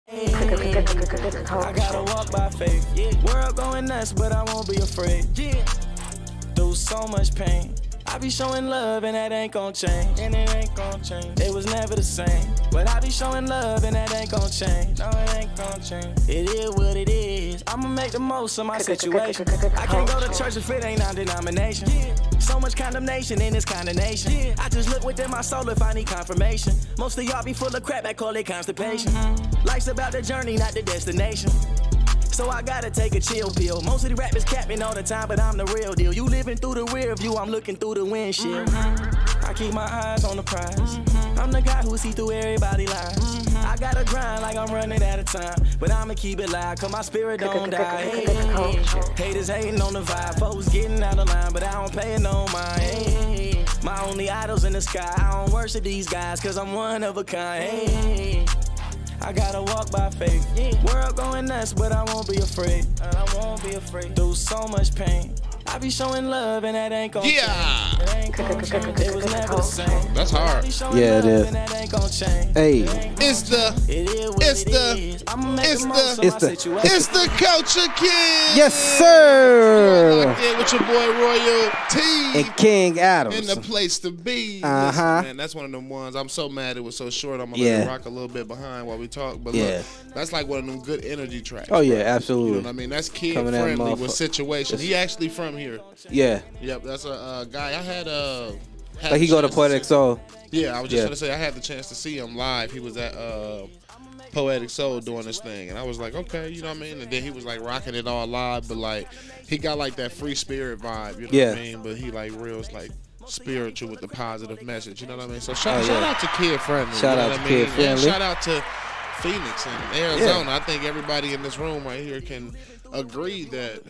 I gotta walk by faith. World going nuts, but I won't be afraid. Through so much pain, I be showing love and that ain't gon' change. And it ain't gon' change. It was never the same. But I be showing love and that ain't gon' change. No, it ain't gon' change. It is what it is. I'ma make the most of my situation. I can't go to church if it ain't our denomination. So much condemnation in this kind of nation. I just look within my soul if I need confirmation. Most of y'all be full of crap, I call it constipation. Life's about the journey, not the destination. So I gotta take a chill pill. Most of the rappers capping all the time, but I'm the real deal. You living through the rear view, I'm looking through the windshield. I keep my eyes on the prize. I'm the guy who see through everybody lies. I gotta grind like I'm running out of time, but I'ma keep it live, cause my spirit don't die. Hey. Haters hating on the vibe, folks getting out of line, but I don't pay no mind. Hey. My only idols in the sky, I don't worship these guys, cause I'm one of a kind. Hey. I gotta walk by faith. World going nuts, but I won't be afraid. I won't be afraid. Through so much pain, I be showing love and that ain't gon' change. It ain't gon' change. It was never the same. That's hard. Yeah, it is. Hey, It's the Culture King. yes, sir. Locked in with your boy Royal And King Adams. in the place to be. Uh-huh. Listen, man, that's one of them ones. I'm so mad it was so short. I'm gonna let it rock a little bit behind while we talk. But Yeah. look, that's like one of them good energy tracks. Oh, yeah, bro. absolutely. You know what I mean? That's kid Coming at friendly with motherfucker- situation. He actually from here. Yeah. Yep, that's a guy. I had Like he the go to chance Poetic see- Soul. Yeah, I was just Yeah. gonna say I had the chance to see him live. He was at Poetic Soul doing this thing, and I was like, okay, you know what I mean. And then he was like rocking it all live, but like he got like that free spirit vibe, you know what I mean. But he like real like spiritual with the positive message, you know what I mean. So shout out to Kid Friendly. Shout you know out what to I mean? Kid Friendly. And shout out to Phoenix and Arizona. I think everybody in this room right here can agree that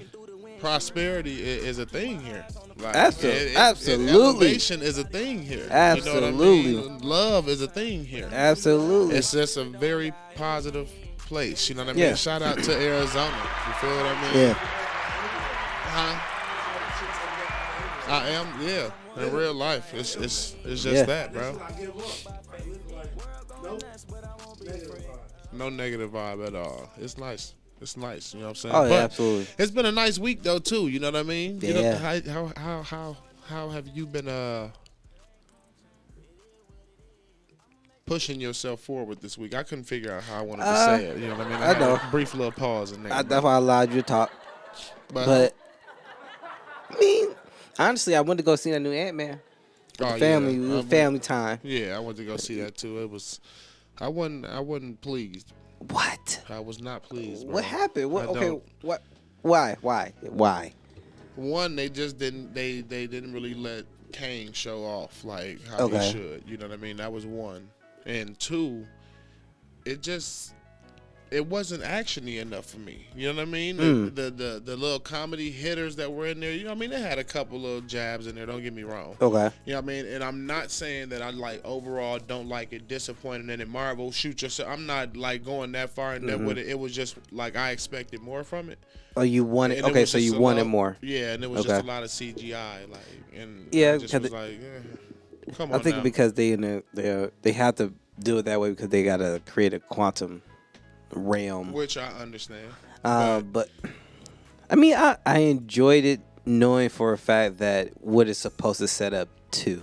prosperity is a thing here. Like, Absolutely. elevation is a thing here. Absolutely. You know what I mean? Love is a thing here. Absolutely. It's just a very positive place. You know what I mean? Yeah. Shout out to Arizona. You feel what I mean? Yeah. Huh? I am, yeah. In real life, it's just Yeah. that, bro. No negative vibe at all. It's nice. It's nice, you know what I'm saying? Oh, yeah, But absolutely. it's been a nice week though too. You know what I mean? You know, Yeah. how have you been pushing yourself forward this week? I couldn't figure out how I wanted to say it. You know what I mean? I had know. a brief little pause in there. That's why I allowed you to talk. But I mean, honestly, I went to go see that new Ant-Man. With the family, it was family time. Yeah, I went to go see that too. It was, I wasn't pleased. What? I was not pleased. Bro. What happened? What? I Okay. don't. What? Why? One, they just didn't. They didn't really let Kane show off like how he should. You know what I mean? That was one. And two, it wasn't actiony enough for me. You know what I mean? The little comedy hitters that were in there, you know what I mean? They had a couple little jabs in there, don't get me wrong. Okay. You know what I mean? And I'm not saying that I like overall don't like it, disappointed in it. Marvel, shoot yourself. I'm not like going that far in depth with it. It was just like I expected more from it. Oh, you wanted. And it Okay, was so just you a wanted lot- more. Yeah, and it was just a lot of CGI, like, and Yeah, I just was because like, come on I think now. because they have to do it that way because they gotta create a quantum realm. Which I understand. But I mean, I enjoyed it knowing for a fact that what it's supposed to set up to.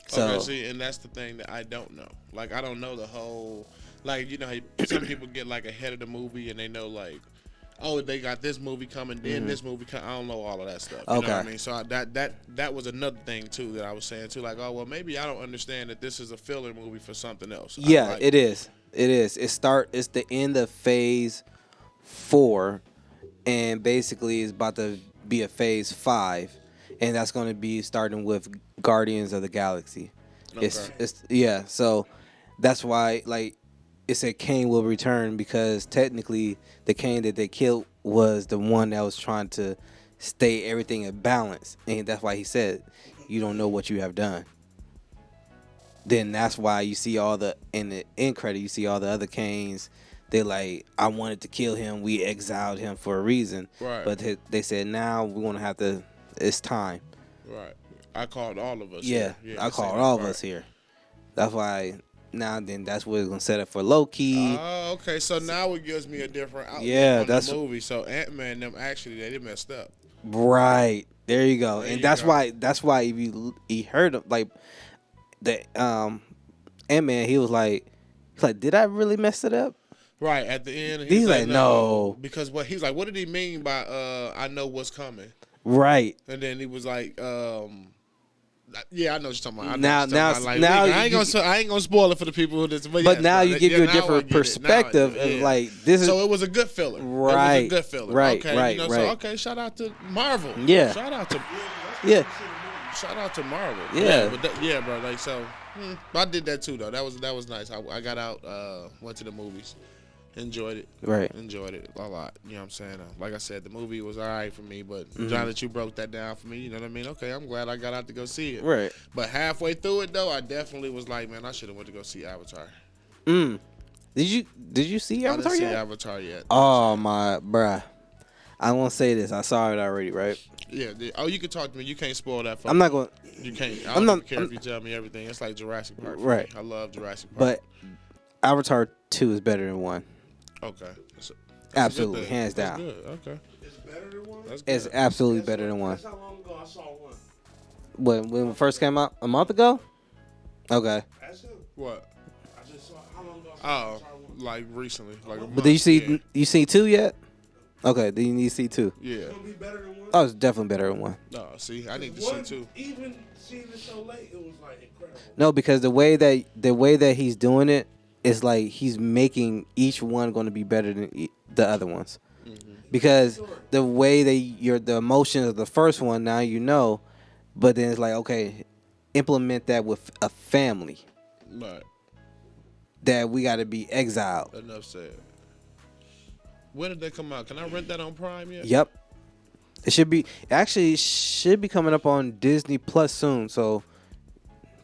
So Okay, see, and that's the thing that I don't know. Like, I don't know the whole, like, you know, some people get like ahead of the movie and they know like, oh, they got this movie coming, then this movie coming. I don't know all of that stuff. You know what I mean? So that was another thing too that I was saying too. Like, oh well, maybe I don't understand that this is a filler movie for something else. yeah, it is. It is. It's the end of phase 4, and basically it's about to be a phase 5, and that's going to be starting with Guardians of the Galaxy. Okay. Yeah. So that's why like it said Kane will return because technically the Kane that they killed was the one that was trying to stay everything in balance, and that's why he said, "You don't know what you have done." Then that's why you see all the in the end credit. You see all the other Kanes. They like, I wanted to kill him. We exiled him for a reason. Right. But they said now we're gonna have to. It's time. Right. I called all of us. Yeah, here. I called all of us here. That's why now then that's what it's gonna set up for Loki. Oh, okay. So now it gives me a different outlook Yeah, on that's- the movie. So Ant-Man them actually they messed up. Right. There you go. There And you that's go. why if you heard of like the Ant-Man, he's like, did I really mess it up? Right at the end, He's like, no. because he's like, what did he mean by I know what's coming? Right. And then he was like, yeah, I know what you're talking about. I know Now- what you're talking about. now I ain't gonna spoil it for the people who just. But yes, now bro, you give yeah, you a now I different get it. Now I perspective do, of yeah. like this is So it was a good filler. It was Right, a good filler. right, Okay. right, You know, right. So okay, shout out to Marvel. Yeah. Shout out to yeah. Marvel. Yeah. Yeah, bro. Like so, I did that too though. That was nice. I got out, went to the movies, enjoyed it. Right. Enjoyed it a lot. You know what I'm saying? Like I said, the movie was alright for me, but now that you broke that down for me, you know what I mean? Okay, I'm glad I got out to go see it. Right. But halfway through it though, I definitely was like, man, I should have went to go see Avatar. Did you see I Avatar didn't see yet? Avatar yet. Oh my bruh. I won't say this. I saw it already, right? Yeah. Oh, you can talk to me. You can't spoil that for me. I'm not going You can't. I I'm don't not- care if you tell me everything. It's like Jurassic Park. For Right. Me. I love Jurassic Park. but Avatar 2 is better than 1. Okay. That's a Absolutely, good thing. hands That's down. good. Okay. It's better than one. That's good. It's absolutely better than 1. That's how long ago I saw one. When it first came out? A month ago? Okay. That's it. What? I just saw how long ago I saw Oh, Avatar one. like recently, like a month. But did you see Yeah. you see 2 yet? Okay, then you need to see 2. Yeah. It's gonna be better than one. Oh, it's definitely better than 1. No, see, I need to One, see too. Even seeing it so late, it was like incredible. No, because the way that he's doing it is like he's making each one going to be better than the other ones. Because the way the emotions of the first one, now you know, but then it's like, okay, implement that with a family But that we got to be exiled. enough said. When did they come out? Can I rent that on Prime yet? Yep. It should be coming up on Disney Plus soon, so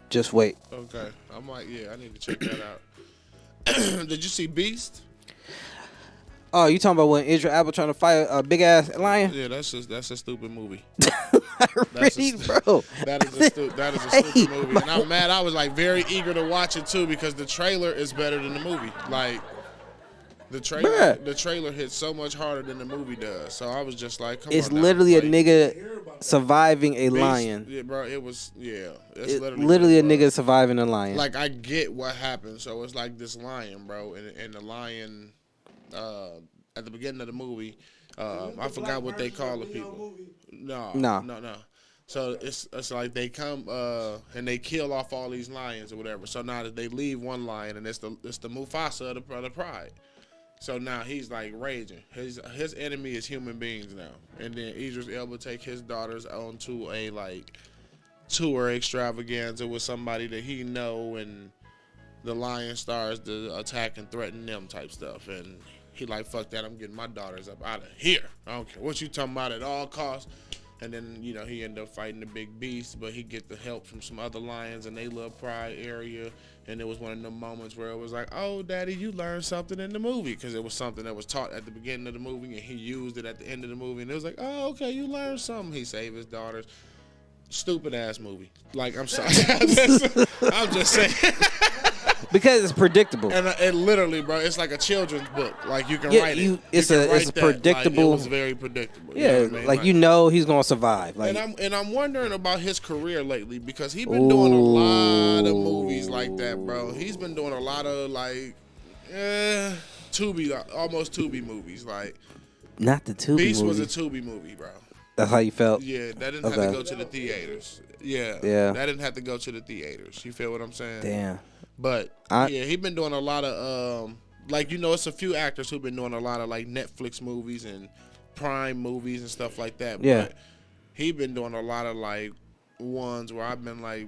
just wait. Okay. I might. Yeah, I need to check that out. Did you see Beast? Oh, you talking about when Idris Elba trying to fight a big ass lion? Yeah, that's a stupid movie. Really, bro? That is a stupid movie. And I'm mad. I was like very eager to watch it too because the trailer is better than the movie. Like the Bruh. trailer hits so much harder than the movie does. So I was just like, come It's on now. literally a Like, nigga surviving a Beast- lion. Yeah, bro. It was It's It, literally literally a bro. nigga surviving a lion. Like I get what happened. So it's like this lion, bro, and the lion at the beginning of the movie, I forgot what they call the people. No. So it's like they come and they kill off all these lions or whatever. So now that they leave one lion and it's the Mufasa of the pride. So now he's like raging. His enemy is human beings now. And then Idris Elba take his daughters onto a like tour extravaganza with somebody that he know, and the lion starts to attack and threaten them type stuff. And he like, fuck that, I'm getting my daughters up out of here. I don't care what you talking about at all costs. And then, you know, he ended up fighting the big beast, but he get the help from some other lions in they little pride area. And it was one of them moments where it was like, oh, daddy, you learned something in the movie. Because it was something that was taught at the beginning of the movie, and he used it at the end of the movie. And it was like, oh, okay, you learned something. He saved his daughters. Stupid ass movie. Like, I'm sorry. I'm just saying. Because it's predictable. And it literally, bro, it's like a children's book. Like you can Yeah, write it. it's You a can write it's a that. Like, predictable. it was very predictable. You Yeah, know what I mean? like you know he's gonna survive. Like And I'm wondering about his career lately because he's been doing a lot of movies like that, bro. He's been doing a lot of like Tubi, almost Tubi movies. Like not the Tubi Beast movie. was a Tubi movie, bro. That's how you felt. Yeah, that didn't have Okay. to go to the theaters. Yeah, Yeah. that didn't have to go to the theaters. You feel what I'm saying? Damn. But I- yeah, he been doing a lot of like, you know, it's a few actors who've been doing a lot of like Netflix movies and Prime movies and stuff like that. Yeah. But he been doing a lot of like ones where I've been like,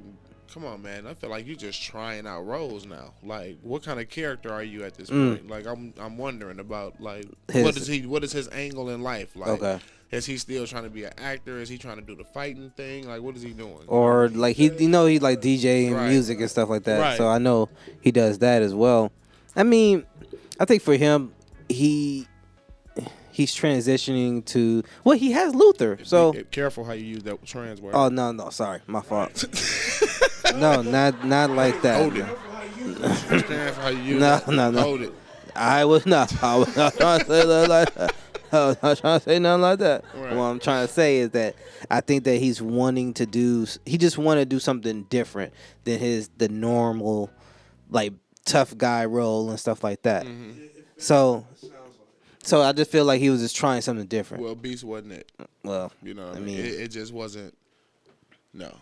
come on, man, I feel like you're just trying out roles now. Like, what kind of character are you at this point? Like, I'm wondering about like what is his angle in life? Like, Okay. is he still trying to be an actor? Is he trying to do the fighting thing? Like, what is he doing? Or like he like DJ and Right. music and stuff like that. Right. So I know he does that as well. I mean, I think for him, he's transitioning to he has Luther. So Be careful how you use that trans word. oh no, sorry, my fault. No, not like that. Hold it. man. Careful how you Stand for how you use No, it. no, no. Hold it. I was not trying to say nothing like that. I was not trying to say nothing like that. Right. What I'm trying to say is that I think that he's wanting to do. He just want to do something different than the normal, like tough guy role and stuff like that. Mm-hmm. So I just feel like he was just trying something different. Well, Beast wasn't it. Well, You know what I I mean? mean- It just wasn't. No.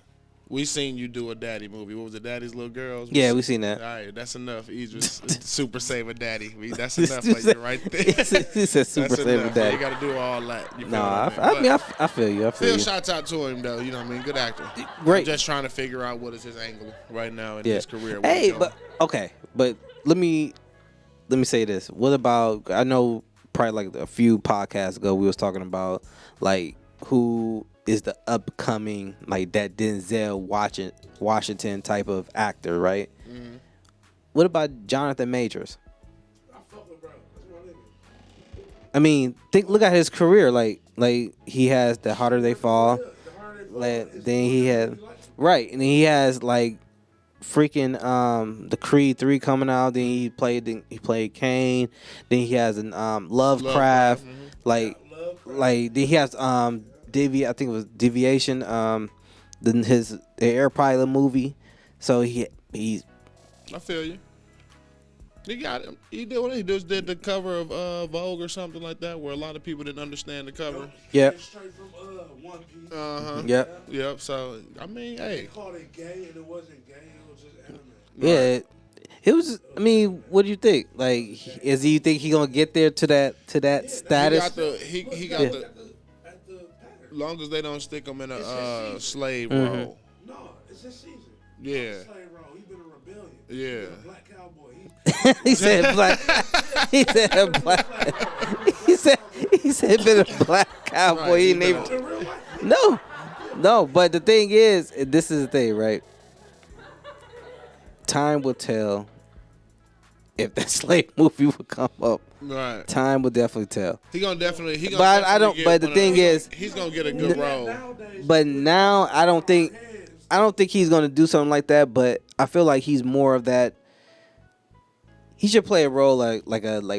We seen you do a daddy movie. What was it, Daddy's Little Girls? yeah, we seen that. All right, that's enough. Idris, Super Saver Daddy. That's enough for you right there. He said Super That's Saver enough. Daddy. You got to do all that. You feel No, what I mean, But I feel you. I feel still you. shouts out to him, though. You know what I mean? Good actor. Great. I'm just trying to figure out what is his angle right now in Yeah. his career. Where Hey, he's going. but okay, but let me say this. What about? I know probably like a few podcasts ago we was talking about like who is the upcoming like that Denzel Washington type of actor, right? Mhm. What about Jonathan Majors? I fuck with bro. That's my nigga. I mean, look at his career. Like he has The Harder They Fall. The harder they fall, Like, it's then the he harder had they like it. right, and then he has like freaking the Creed 3 coming out. Then he played Kane. Then he has an Lovecraft. mhm. Like Love, then he has I think it was Deviation. Then the Air Pilot movie. So he's I feel you. He got him. He did what he just did the cover of Vogue or something like that, where a lot of people didn't understand the cover. Yep. Straight from One Piece. Yep. Yep. So I mean, They hey, called it gay, and it wasn't gay. It was just anime. Yeah. It was. I mean, what do you think? Like, you think he gonna get there to that he status? got the he got Yeah. the. At the pattern. Long as they don't stick him in It's a his slave Mhm. role. No, it's his season. Yeah. Slave role. He been a rebellion. Yeah. He been a black cowboy. He said black. He said black. He said been a black cowboy. Right, He he ain't been even- In real life. No. But the thing is, this is the thing, right? Time will tell if that slave movie will come up. Right. Time will definitely tell. He gonna definitely. He gonna. But I definitely don't- get but the one thing of those- is- he's gonna get a good role. Nowadays, But now I don't think he's gonna do something like that. But I feel like he's more of that. He should play a role like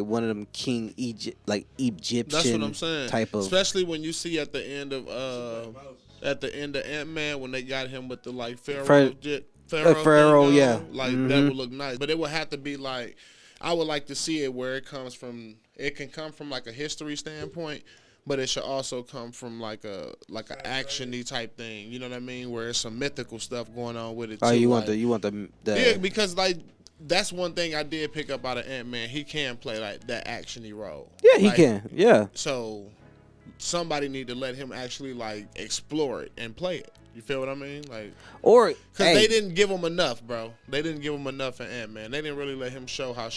one of them King Egypt Egyptian That's what I'm saying. type of. Especially when you see at the end of Ant-Man when they got him with the like Pharaoh Pharaoh, thing yeah. on, like that Mhm. would look nice. But it would have to be like I would like to see it where it comes from. It can come from like a history standpoint, but it should also come from like a action-y type thing. You know what I mean? Where there's some mythical stuff going on with it. Oh, too, you like, want the yeah, because like that's one thing I did pick up out of Ant-Man. He can play like that action-y role. yeah, he Like, can, yeah. So somebody need to let him actually like explore it and play it. You feel what I mean? Like, Or because hey, they didn't give him enough, bro. They didn't give him enough in Ant-Man. They didn't really let him show how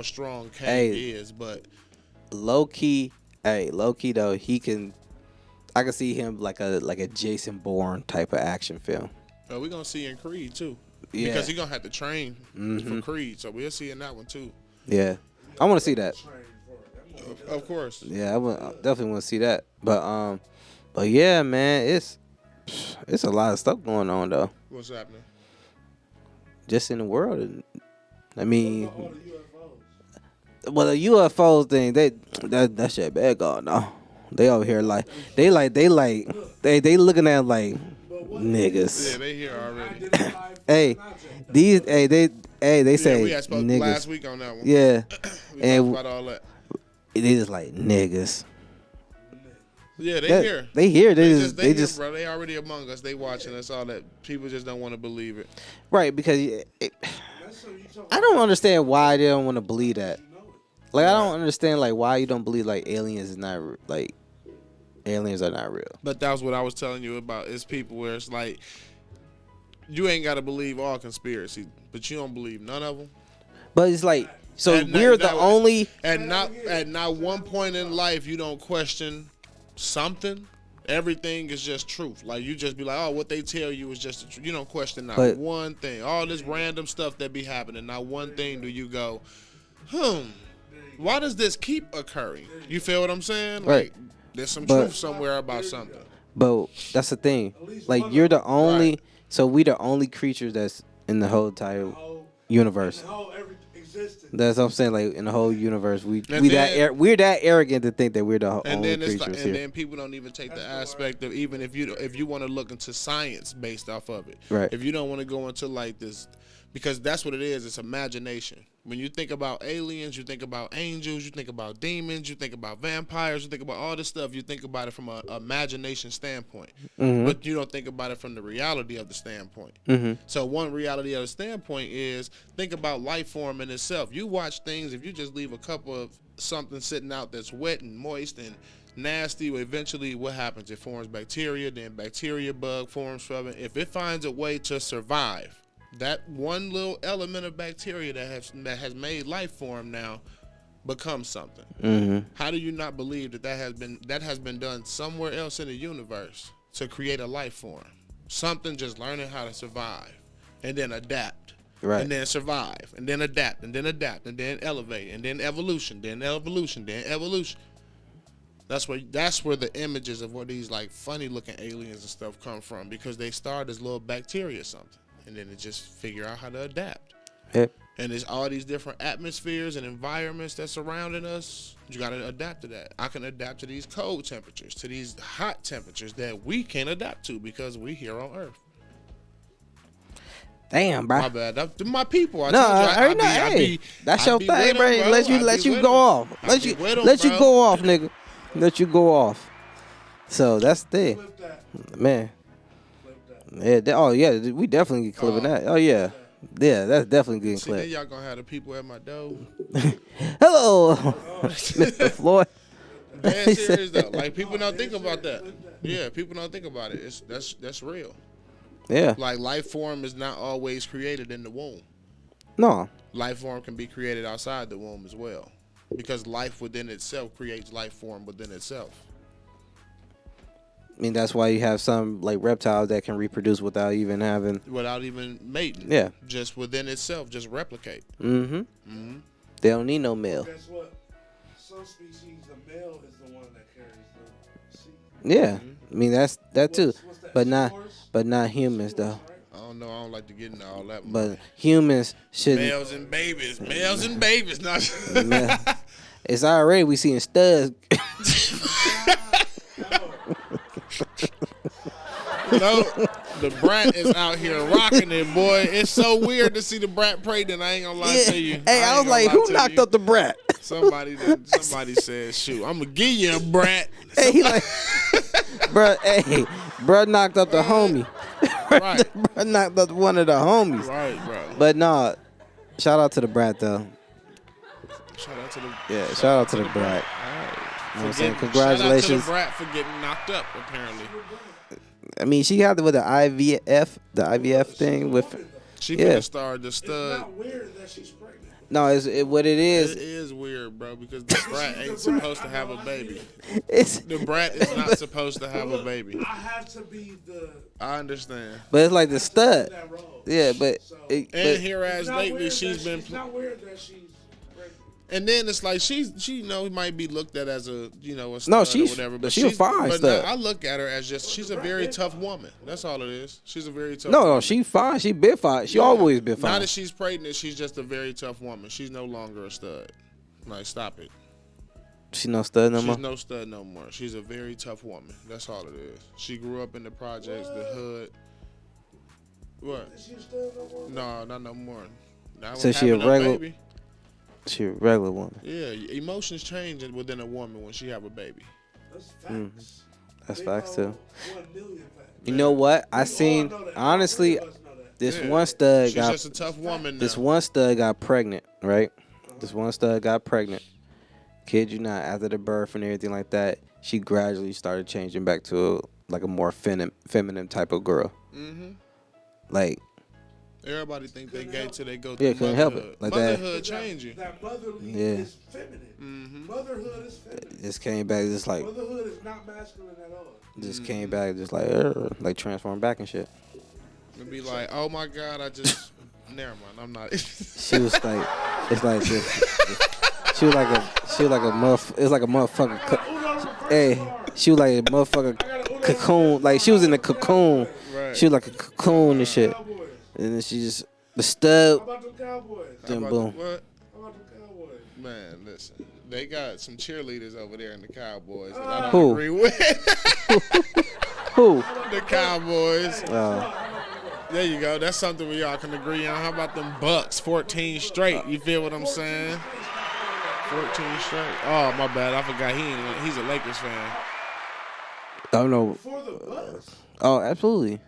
strong Kang Hey. is. But low key though, he can. I can see him like a Jason Bourne type of action film. we're gonna see in Creed too, Yeah, because he's gonna have to train for Mhm. Creed. So we'll see in that one too. yeah. I want to see that. trained for it. That movie Of course. Yeah, I definitely want to see that. But yeah, man, it's a lot of stuff going on though, What's happening? just in the world. And I mean, all the UFOs. well, the UFO thing, that shit bad going on. They over here like they looking at like Yeah, niggas. they here already. Identified Hey, object. these they Yeah, say we had spoke niggas. last week on that one. Yeah, we and- talked about all that. they just like niggas. Yeah, they That- here. They here. They They just here, bro. They already among us. They watching us. All that. People just don't want to believe it. right because That's something you talk I don't understand why they don't want to believe that. about, you know it. Like I don't understand like why you don't believe like aliens are not real. But that was what I was telling you about. It's people where it's like you ain't got to believe all conspiracies, but you don't believe none of them. But it's like so And we're that- the only. At not one point in life you don't question something. Everything is just truth. Like you just be like, oh, what they tell you is just the truth. You don't question not But- one thing. All this random stuff that be happening. Not one thing do you go, why does this keep occurring? You feel what I'm saying? Right. Like there's some But- truth somewhere about something. But that's the thing. Like you're the only. So we the only creatures that's in the whole entire. Oh, universe. The whole existence. That's what I'm saying. Like in the whole universe, we're then- that arrogant to think that we're the And only then it's creatures like, here. and then people don't even take the aspect of even if you want to look into science based off of it. Right. If you don't want to go into like this, because that's what it is. It's imagination. When you think about aliens, you think about angels, you think about demons, you think about vampires, you think about all this stuff. You think about it from an imagination standpoint, but you don't think about it from the reality of the standpoint. So one reality of the standpoint is think about life form in itself. You watch things. If you just leave a cup of something sitting out that's wet and moist and nasty, well, eventually what happens? It forms bacteria. Then bacteria bug forms from it. If it finds a way to survive, that one little element of bacteria that has made life form now becomes something. How do you not believe that has been done somewhere else in the universe to create a life form? Something just learning how to survive and then adapt. Right. And then survive and then adapt and then adapt and then elevate and then evolution, then evolution, then evolution. That's where the images of what these like funny looking aliens and stuff come from, because they start as little bacteria or something. And then it just figure out how to adapt. Yep. And there's all these different atmospheres and environments that's surrounding us. You got to adapt to that. I can adapt to these cold temperatures, to these hot temperatures that we can't adapt to because we here on Earth. Damn, bro. My bad. That's my people. I No, told you, I already know. Hey, that's your be thing, with 'em, bro. bro. Let you go off. Let you bro. go off, nigga. Let you go off. So that's the thing, Flip that. man. Flip that. Yeah. Oh yeah. We definitely get clipping that. Oh yeah. Yeah. That's definitely getting See, then clipped. y'all gonna have the people at my door. Hello, Mr. Floyd. Dead serious though. Like people don't think about that. Yeah, people don't think about it. That's real. Yeah. Like life form is not always created in the womb. No. Life form can be created outside the womb as well, because life within itself creates life form within itself. I mean, that's why you have some like reptiles that can reproduce without even Mating. Yeah. Just within itself, just replicate. Mm-hmm. They don't need no male. Guess what? Some species, the male is the one that carries the seed. Yeah. I mean, that's that too. What's that, But not seahorse? but not humans though. Right? I don't know. I don't like to get into all that. But humans shouldn't. males and babies. Males and babies. Not. Man, it's already we seeing studs. No, the brat is out here rocking it, boy. It's so weird to see the brat pregnant. I ain't gonna lie to you. Hey, I was like, who knocked up the brat? Somebody said, shoot, I'm gonna give you a brat. Hey, he like, bruh, hey, bruh knocked up the homie. Right. Bruh knocked up one of the homies. Right, bro. But no, shout out to the brat though. Shout out to the Shout out to the brat. All right. You know what I'm saying? Shout out to Congratulations. the brat for getting knocked up, apparently. I mean, she had with the IVF thing with. She Yeah. finna start the It's stud. not weird that she's pregnant. No, what it It is. is weird, bro, because the brat ain't supposed to have a baby. It's The brat is not supposed to have a baby. I have to be the I understand. but it's like the stud. that role. Yeah, but So- it, And but here as It's not lately, weird she's that been. It's not weird that she's pregnant. And then it's like she might be looked at as a a stud No, or she's- whatever, but she's a fine But stud. I look at her as she's a very tough woman. That's all it is. She's a very tough. no, woman. no, she fine. She been fine. She always been Now fine. that she's pregnant, she's just a very tough woman. She's no longer a stud. Like, stop it. She no stud no She's more. no stud no more. She's a very tough woman. That's all it is. She grew up in the projects, the hood. What? Is she still no more? No, not no more. Not So with she a having regular- baby. She a regular woman. Yeah, emotions change within a woman when she have a baby. That's facts. That's Big facts O, too. 1 million facts. You know what? I We all seen know that. honestly All three of us know that. this Yeah. one stud She's got just a tough woman now. this one stud got pregnant, right? This one stud got pregnant. Kid you not, after the birth and everything like that, she gradually started changing back to like a more feminine type of girl. Mm-hmm. Like, Everybody think they gay till they go Yeah, through couldn't help it. motherhood. Like that. Motherhood change you. That motherly Yeah. is feminine. Mm-hmm. Motherhood is feminine. just came back, just like, Motherhood is not masculine at all. just came back, just like transformed back and shit. It'd be like, oh my God, I just. Never mind, I'm not. She was like, it's like this. She was like a motherfucker. It's like a motherfucker. Hey, she was like a motherfucker cocoon. Like she was in a cocoon. Right. She was like a cocoon and shit. Cowboys. And then she just The stud. How about the Cowboys? Then How about boom. What? How about the Cowboys? Man, listen. They got some cheerleaders over there in the Cowboys that I don't Who? agree with. Who? The Cowboys. Oh. There you go. That's something we all can agree on. How about them Bucks? 14 straight. You feel what I'm saying? 14 straight. Oh, my bad. I forgot he's a Lakers fan. I don't know. For the Bucks. Oh, absolutely.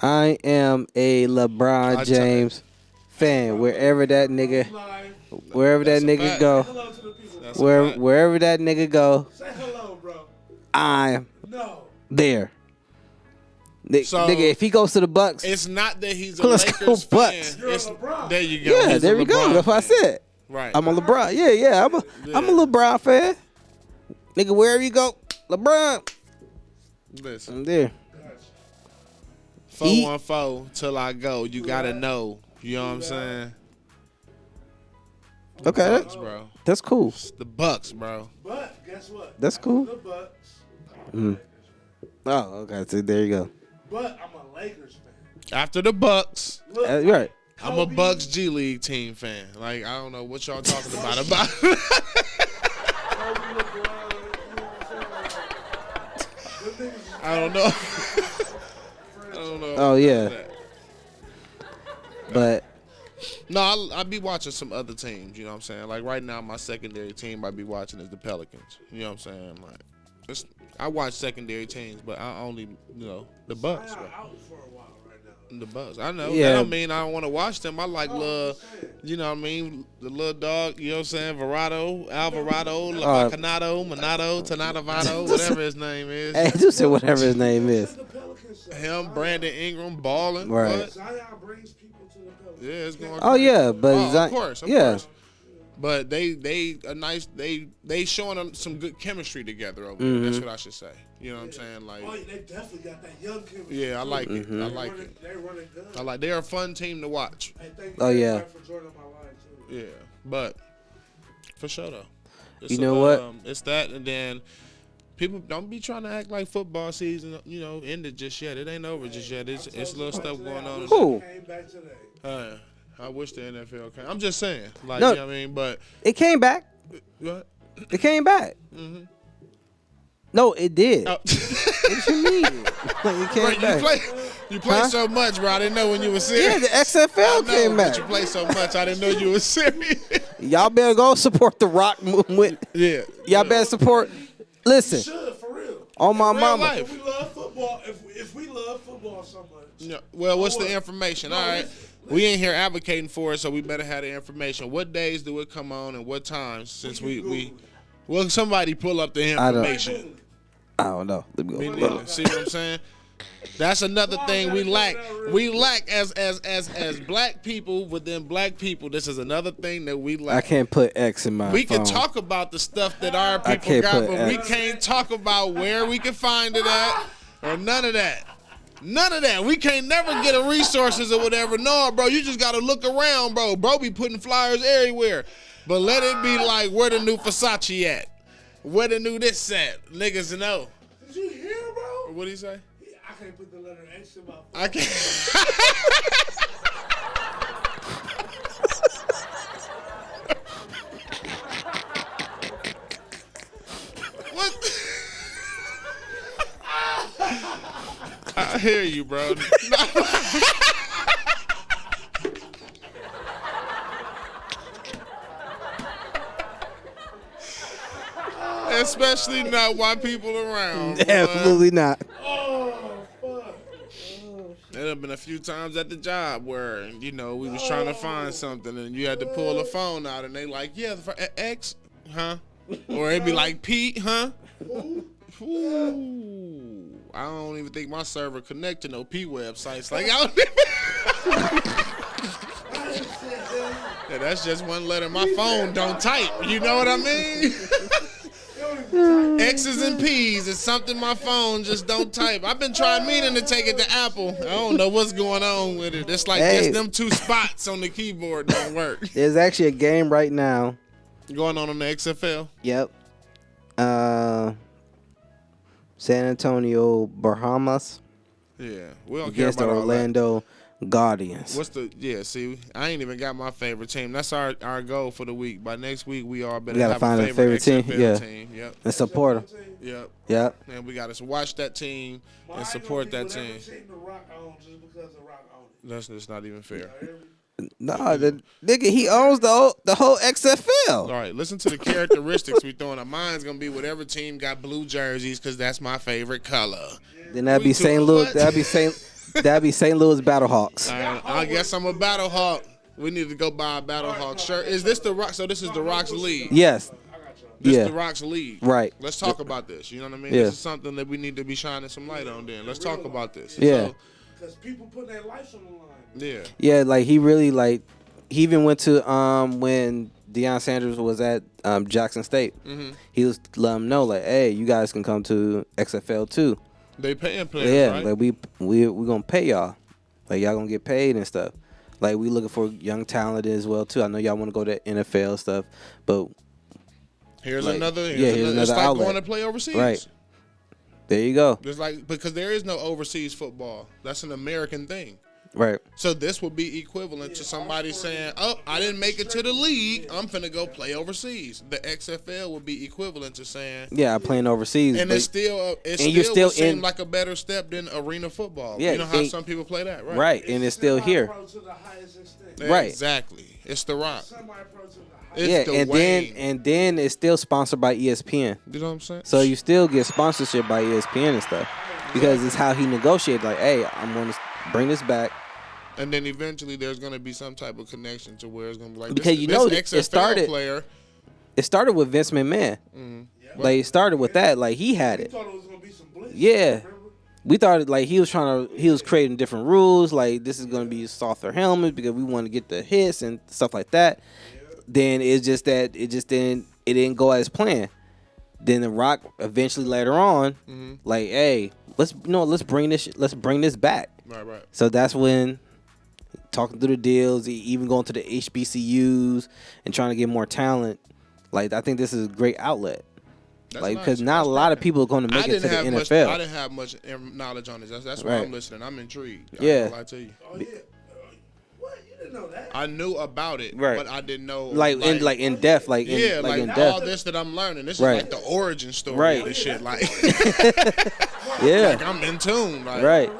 I am a LeBron James fan. Wherever that nigga That's a fact. go, Hello to the people. That's a fact. wherever that nigga go, Say hello, bro. I'm No. there. So- Nigga, if he goes to the Bucks, It's not that he's a Let's go Lakers fan. Bucks. You're a It's, LeBron. there you go. yeah, He's a there we go. LeBron That's what I fan. said. Right. I'm a LeBron. Yeah. I'm a LeBron fan. Nigga, wherever you go, LeBron, Listen. I'm there. 414 till I go. You gotta know. You know what I'm saying? Okay, Bucks, bro. that's cool. It's the Bucks, bro. But guess what? That's cool. The Bucks. Oh, okay. So there you go. But I'm a Lakers fan. After the Bucks, Look, You're right. I'm a Bucks G League team fan. Like I don't know what y'all talking about. Kobe, LeBron, you know what I'm saying? Them niggas is I don't know. I don't know. Oh, yeah. But No, I be watching some other teams. You know what I'm saying? Like right now, my secondary team I be watching is the Pelicans. You know what I'm saying? Like, I watch secondary teams, but I only the Bucks. Zion Bro. out for a while right now. The Bucks. I know. Yeah. That don't mean I don't want to watch them. I like little, I'm saying. you know what I mean? The little dog, you know what I'm saying? Alvarado, Minato, Tanatavato, whatever his name is. hey, just say whatever his name is. The Pelicans say Him, Brandon Ingram, balling. Right. But, Zion brings people to the Pelicans. yeah, it's going Oh yeah, but of course, yeah. course. But they showing them some good chemistry together over there. That's what I should say. You know what I'm saying? Like, Oh, they definitely got that young chemistry. yeah, I like it. I like it. They running good. I like. They're a fun team to watch. Hey, thank Oh, you yeah. everybody for joining my live too. Yeah, but for sure though. You know what? It's that, and then people don't be trying to act like football season, ended just yet. It ain't over just yet. It's little stuff going on. Who? Came back today. I wish the NFL came. I'm just saying, like, No. you know what I mean? But It came back. what? It came back. No, it did. Oh. What you mean? Like, it came Bro, back. you play Huh? so much, bro. I didn't know when you were Yeah, serious. the XFL I came know, back. but you play so much, I didn't know you were serious. Y'all better go support the Rock movement. Yeah. Y'all better support. Listen, Should for real. on my Real mama. life. If we love football, if we love football so much, Yeah. Well, what's What? the information? No, All right. listen. We ain't here advocating for it, so we better have the information. What days do it come on and what times? Since we well, somebody pull up the I don't- information. I don't know. Let me Me go. neither. See what I'm saying? That's another thing we lack. We lack as black people within black people. This is another thing that we lack. I can't put X in my We phone. can talk about the stuff that our I people can't got, put but we X. can't talk about where we can find it at or none of that. None of that. We can't never get a resources or whatever. No, bro, you just gotta look around, bro. Bro be putting flyers everywhere. But let it be like where the new Versace at? Where the new this at? Niggas know. did you hear, bro? What'd he say? I can't put the letter X in my phone. I can't. What? I hear you, bro. Especially not while people around. boy. Absolutely not. Oh, fuck. There have been a few times at the job where, we was trying to find something and you had to pull the phone out and they like, yeah, for X, huh? Or it'd be like Pete, huh? Ooh. I don't even think my server connect to no P websites. Like, I don't yeah, that's just one letter my phone don't type. You know what I mean? X's and P's is something my phone just don't type. I've been trying meaning to take it to Apple. I don't know what's going on with it. It's like Hey. just them two spots on the keyboard don't work. There's actually a game right now. Going on the XFL. Yep. San Antonio Bahamas Yeah, we don't care against the about all that. Orlando Guardians. What's the See, I ain't even got my favorite team. That's our goal for the week. By next week, we all better gotta have find a a favorite team. XFL Yeah. team. Yep. And support them. Yep. Yep. And we gotta watch that team and support that team. The Rock on just because the Rock on it. That's just not even fair. No, the nigga, he owns the whole XFL. All right, listen to the characteristics we throwing. Mine's gonna be whatever team got blue jerseys because that's my favorite color. Then that'd be We St. doing Louis. what? That'd be St. Louis Battlehawks. I guess I'm a Battlehawk. We need to go buy a Battlehawk shirt. Is this the Rock? So this is the Rock's league. Yes. This Yeah. is the Rock's league. Right. Let's talk about this. You know what I mean? Yeah. This is something that we need to be shining some light on. Then let's talk about this. Yeah. Because people put their lives on the line. Yeah. Yeah, like he really he even went to when Deion Sanders was at Jackson State. Mm-hmm. He was letting them know like, hey, you guys can come to XFL too. They paying players, Yeah, right? like we gonna pay y'all. Like y'all gonna get paid and stuff. Like we looking for young talent as well too. I know y'all want to go to NFL stuff, but Here's like, another. here's It's another like outlet. going to play overseas. Right. There you go. There's like because there is no overseas football. That's an American thing. Right. So this would be equivalent to somebody saying, "Oh, I didn't make it to the league. I'm finna go play overseas." The XFL would be equivalent to saying, Yeah, I'm playing overseas. and but it's still, you're still would seem in- like a better step than arena football. Yeah, You know how and- some people play that, right? right, and it's still here. Pro to the highest extent. Right. Exactly. It's the Rock. Somebody pro to the highest. It's Yeah, the and Wayne. then it's still sponsored by ESPN. You know what I'm saying? So you still get sponsorship by ESPN and stuff because it's how he negotiated. Like, hey, I'm going to bring this back. And then eventually there's going to be some type of connection to where it's going to be like Because this, you know this it XFL started- player. It started with Vince McMahon. Like it started with that. Like he had You it. thought it was going to be some blitz. Yeah. Remember? We thought like he was creating different rules. Like this is going to be softer helmets because we want to get the hits and stuff like that. Then it's just that it didn't go as planned. Then The Rock eventually later on, like, hey, let's bring this back. Right. So that's when talking through the deals, even going to the HBCUs and trying to get more talent. Like I think this is a great outlet. That's Like nice. because not That's a lot of perfect. people are going to make it to the I NFL. didn't have much knowledge on this. That's why Right. I'm listening. I'm intrigued. Yeah. I ain't gonna lie to you. Oh, yeah. What? You didn't know that? I knew about it, Right. but I didn't know like in depth, like in, yeah, like in all depth. this that I'm learning. This Right. is like the origin story Right. of this shit. Like, Yeah, like I'm in tune. Like, right.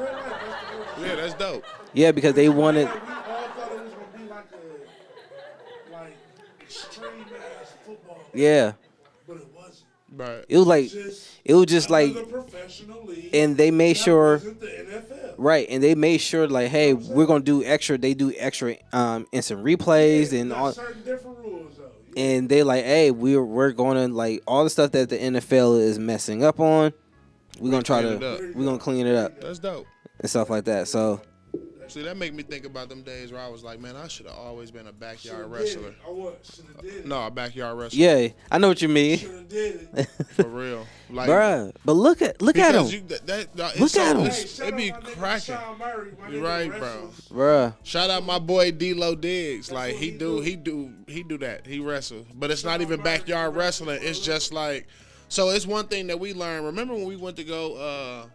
Yeah, that's dope. Yeah, because they wanted. We all thought it was going to be like extreme ass football. Yeah, But it wasn't. Right. it was like Just it was just like, another professional league. and they made that sure. wasn't the NFL. Right, and they made sure like, hey, we're gonna do extra. They do extra instant replays and Got all, certain different rules though. and they like, hey, we're gonna like all the stuff that the NFL is messing up on. We're gonna try Clean to it up. we're gonna clean it up That's dope. and stuff like that. So See, that make me think about them days where I was like, man, I should have always been a backyard Shoulda did wrestler. it. I what? Shoulda did it. No, a backyard wrestler. yeah, I know what you mean, Shoulda did it. For real. Like, bruh. But look at because him, you, it's Look so, at him. it's- Hey, It be shout out my nigga cracking. Sean Murray, my You're nigga right, bro. wrestles. bruh. Shout out my boy D-Lo Diggs. Like what he he do that. He wrestle. But it's not even backyard wrestling. It's just like so it's one thing that we learned. Remember when we went to go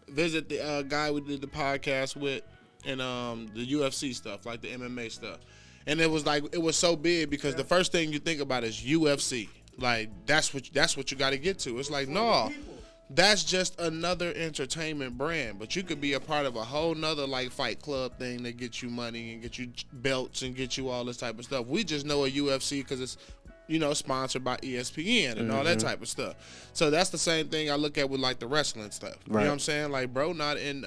visit the guy we did the podcast with and the UFC stuff, like the MMA stuff. And it was like it was so big because the first thing you think about is UFC. Like that's what you got to get to. It's like no. That's just another entertainment brand, but you could be a part of a whole nother like Fight Club thing that gets you money and get you belts and get you all this type of stuff. We just know a UFC because it's, sponsored by ESPN and all that type of stuff. So that's the same thing I look at with like the wrestling stuff. You know Right. what I'm saying? Like, bro, not in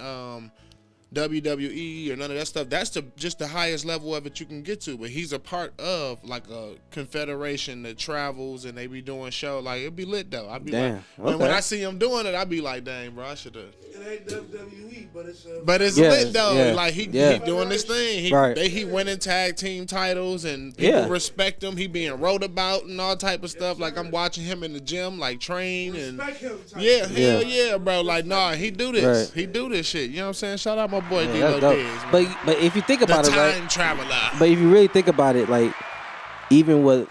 WWE or none of that stuff. That's just the highest level of it you can get to. But he's a part of like a confederation that travels and they be doing show. Like it'd be lit though. I'd be Damn, like, when okay. I see him doing it, I'd be like, dang, bro, I should have. It ain't WWE, but it's a. But it's Yeah, lit though. yeah, Like he yeah. doing this thing. He Right. he winning tag team titles and people Yeah. respect him. He being wrote about and all type of stuff. Like I'm watching him in the gym, like train and Respect him. Type yeah, shit. hell yeah, bro. Like nah, he do this. Right. He do this shit. You know what I'm saying? Shout out my boy Yeah, D-Lo that's dope. Diggs, man. But if you think The about it, time right? traveler. But if you really think about it, like even with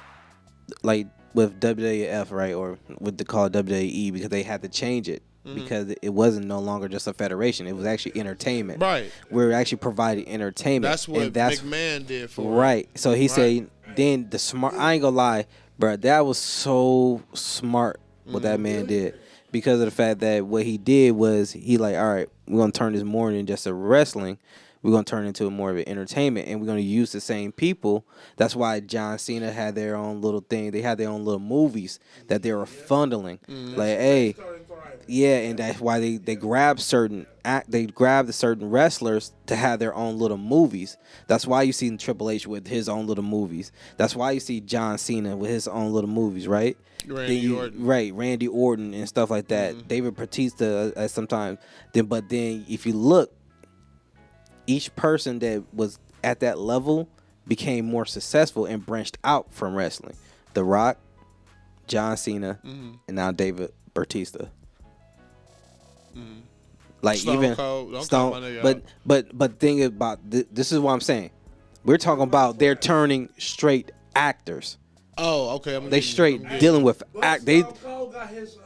WWF, right, or what they call WWE, because they had to change it because it wasn't no longer just a federation. It was actually entertainment. Right. We were actually providing entertainment. That's what and that's McMahon did for him. right. So he said, then the smart. I ain't gonna lie, bro. That was so smart what that man did, because of the fact that what he did was he like, all right, we're gonna turn this more than just a wrestling. We're going to turn into more of an entertainment, and we're going to use the same people. That's why John Cena had their own little thing. They had their own little movies that they were funneling. Like, hey, yeah, and that's why they grabbed the certain wrestlers to have their own little movies. That's why you see Triple H with his own little movies. That's why you see John Cena with his own little movies, right? Randy Orton. Right, Randy Orton and stuff like that. David Batista sometimes. But then if you look, each person that was at that level became more successful and branched out from wrestling. The Rock, John Cena, and now David Batista. Like Stone even Cold. Don't Stone, count my nigga but thing about this is what I'm saying. We're talking about they're turning straight actors. Oh, okay. They straight dealing with act. They Stone Cold got his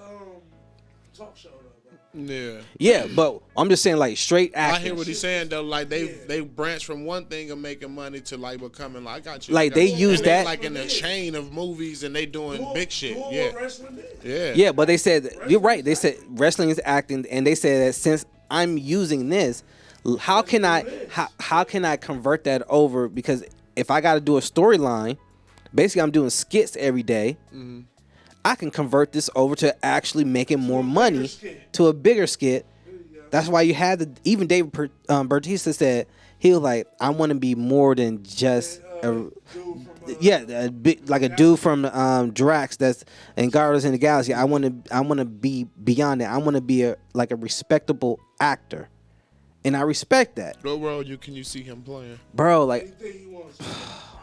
talk show though, bro. yeah, but I'm just saying like straight actors. I hear what he's saying though. Like they branched from one thing of making money to like becoming like, I got you. Like, I got they you. use And they, that- like in a chain of movies, and they doing big shit. Dual Yeah, wrestling did. yeah, Yeah, but they said you're right. They said wrestling is acting, and they said that since I'm using this, how can I convert that over? Because if I got to do a storyline, basically I'm doing skits every day. I can convert this over to actually making more money to a bigger skit. That's why you had even David Batista said he was like, I want to be more than just a big, like a dude from Drax that's in Guardians in the Galaxy. I want to be beyond that. I want to be a respectable actor, and I respect that, What world can you see him playing? bro. Like Anything he wants.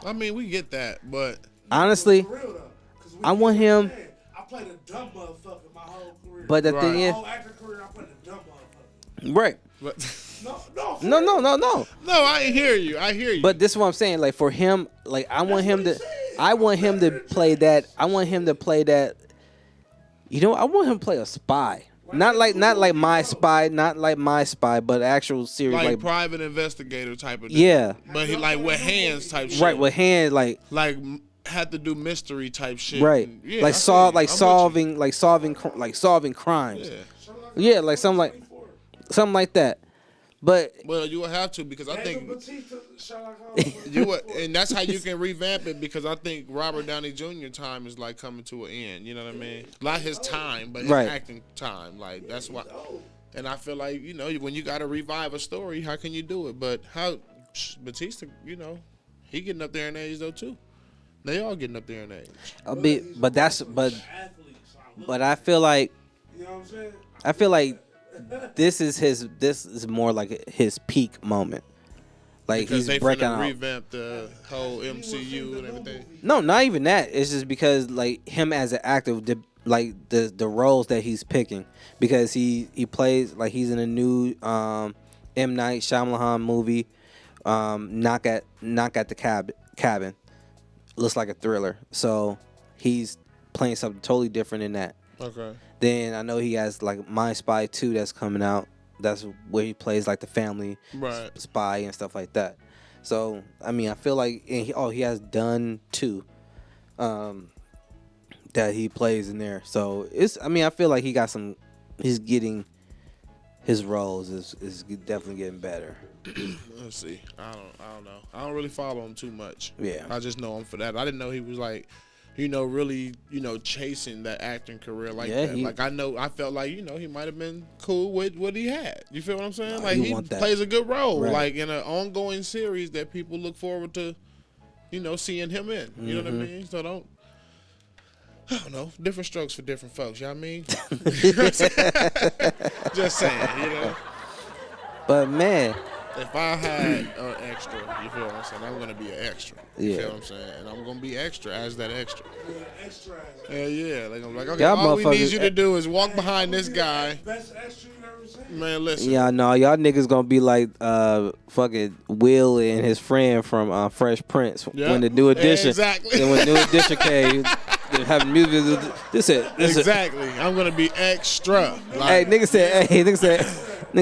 I mean, we get that, but honestly, For real though. 'Cause I want him. I played a dumb motherfucker my whole career. But the Right. thing my is, whole acting career, I played a dumb motherfucker. right? No. for No, real. no. no, I hear you. I hear you. But this is what I'm saying. Like for him, like I want him to play that. I want him to play that. You know, I want him to play a spy. Not like my spy, but actual series like like private investigator type of dude. yeah, But he like with hands type shit. right with hand like had to do mystery type shit. right, And, yeah, like I feel you. I'm with solving crimes. you. Yeah, like something like that. But Well, you will have to, because I think Batista, Sherlock Holmes. you would, and that's how you can revamp it, because I think Robert Downey Jr. time is like coming to an end. You know what I mean? Not his time, but his Right. acting time. Like that's why. And I feel like, you know, when you got to revive a story, how can you do it? But how Batista, you know, he getting up there in age though too. They all getting up there in age. a bit, but Athletes. but I feel like You know what I'm saying? this is more like his peak moment. Like Because they he's breaking finna out. revamp the whole MCU and everything. No, not even that. It's just because like him as an actor, the roles that he's picking, because he plays like he's in a new M. Night Shyamalan movie, Knock at the Cabin. Looks like a thriller. So he's playing something totally different in that. Okay. Then I know he has like My Spy 2 that's coming out. That's where he plays like the family Right. spy and stuff like that. So I mean, I feel like he has done 2 that he plays in there. So I feel like he's getting his roles is definitely getting better. Let's see. I don't know. I don't really follow him too much. Yeah. I just know him for that. I didn't know he was like, you know, really, you know, chasing that acting career like Yeah, that. he- Like I felt like, you know, he might have been cool with what he had. You feel what I'm saying? No, Like you he want that. plays a good role, Right. like in an ongoing series that people look forward to, you know, seeing him in. You know what I mean? So I don't know. Different strokes for different folks. You know what I mean? Just saying, you know. But man, If I had an extra, you feel what I'm saying? I'm gonna be an extra. You Yeah. feel what I'm saying? And I'm gonna be extra as that extra. Extra. Hell yeah. Like I'm like, okay, Y'all all we need motherfuckers- you to do is walk behind this guy. Best extra you ever seen. Man, listen. yeah, no, y'all niggas gonna be like fucking Will and his friend from Fresh Prince Yeah. when the new edition. Exactly. And when new edition came, the having music. This it. Exactly. I'm gonna be extra. Hey, Like, nigga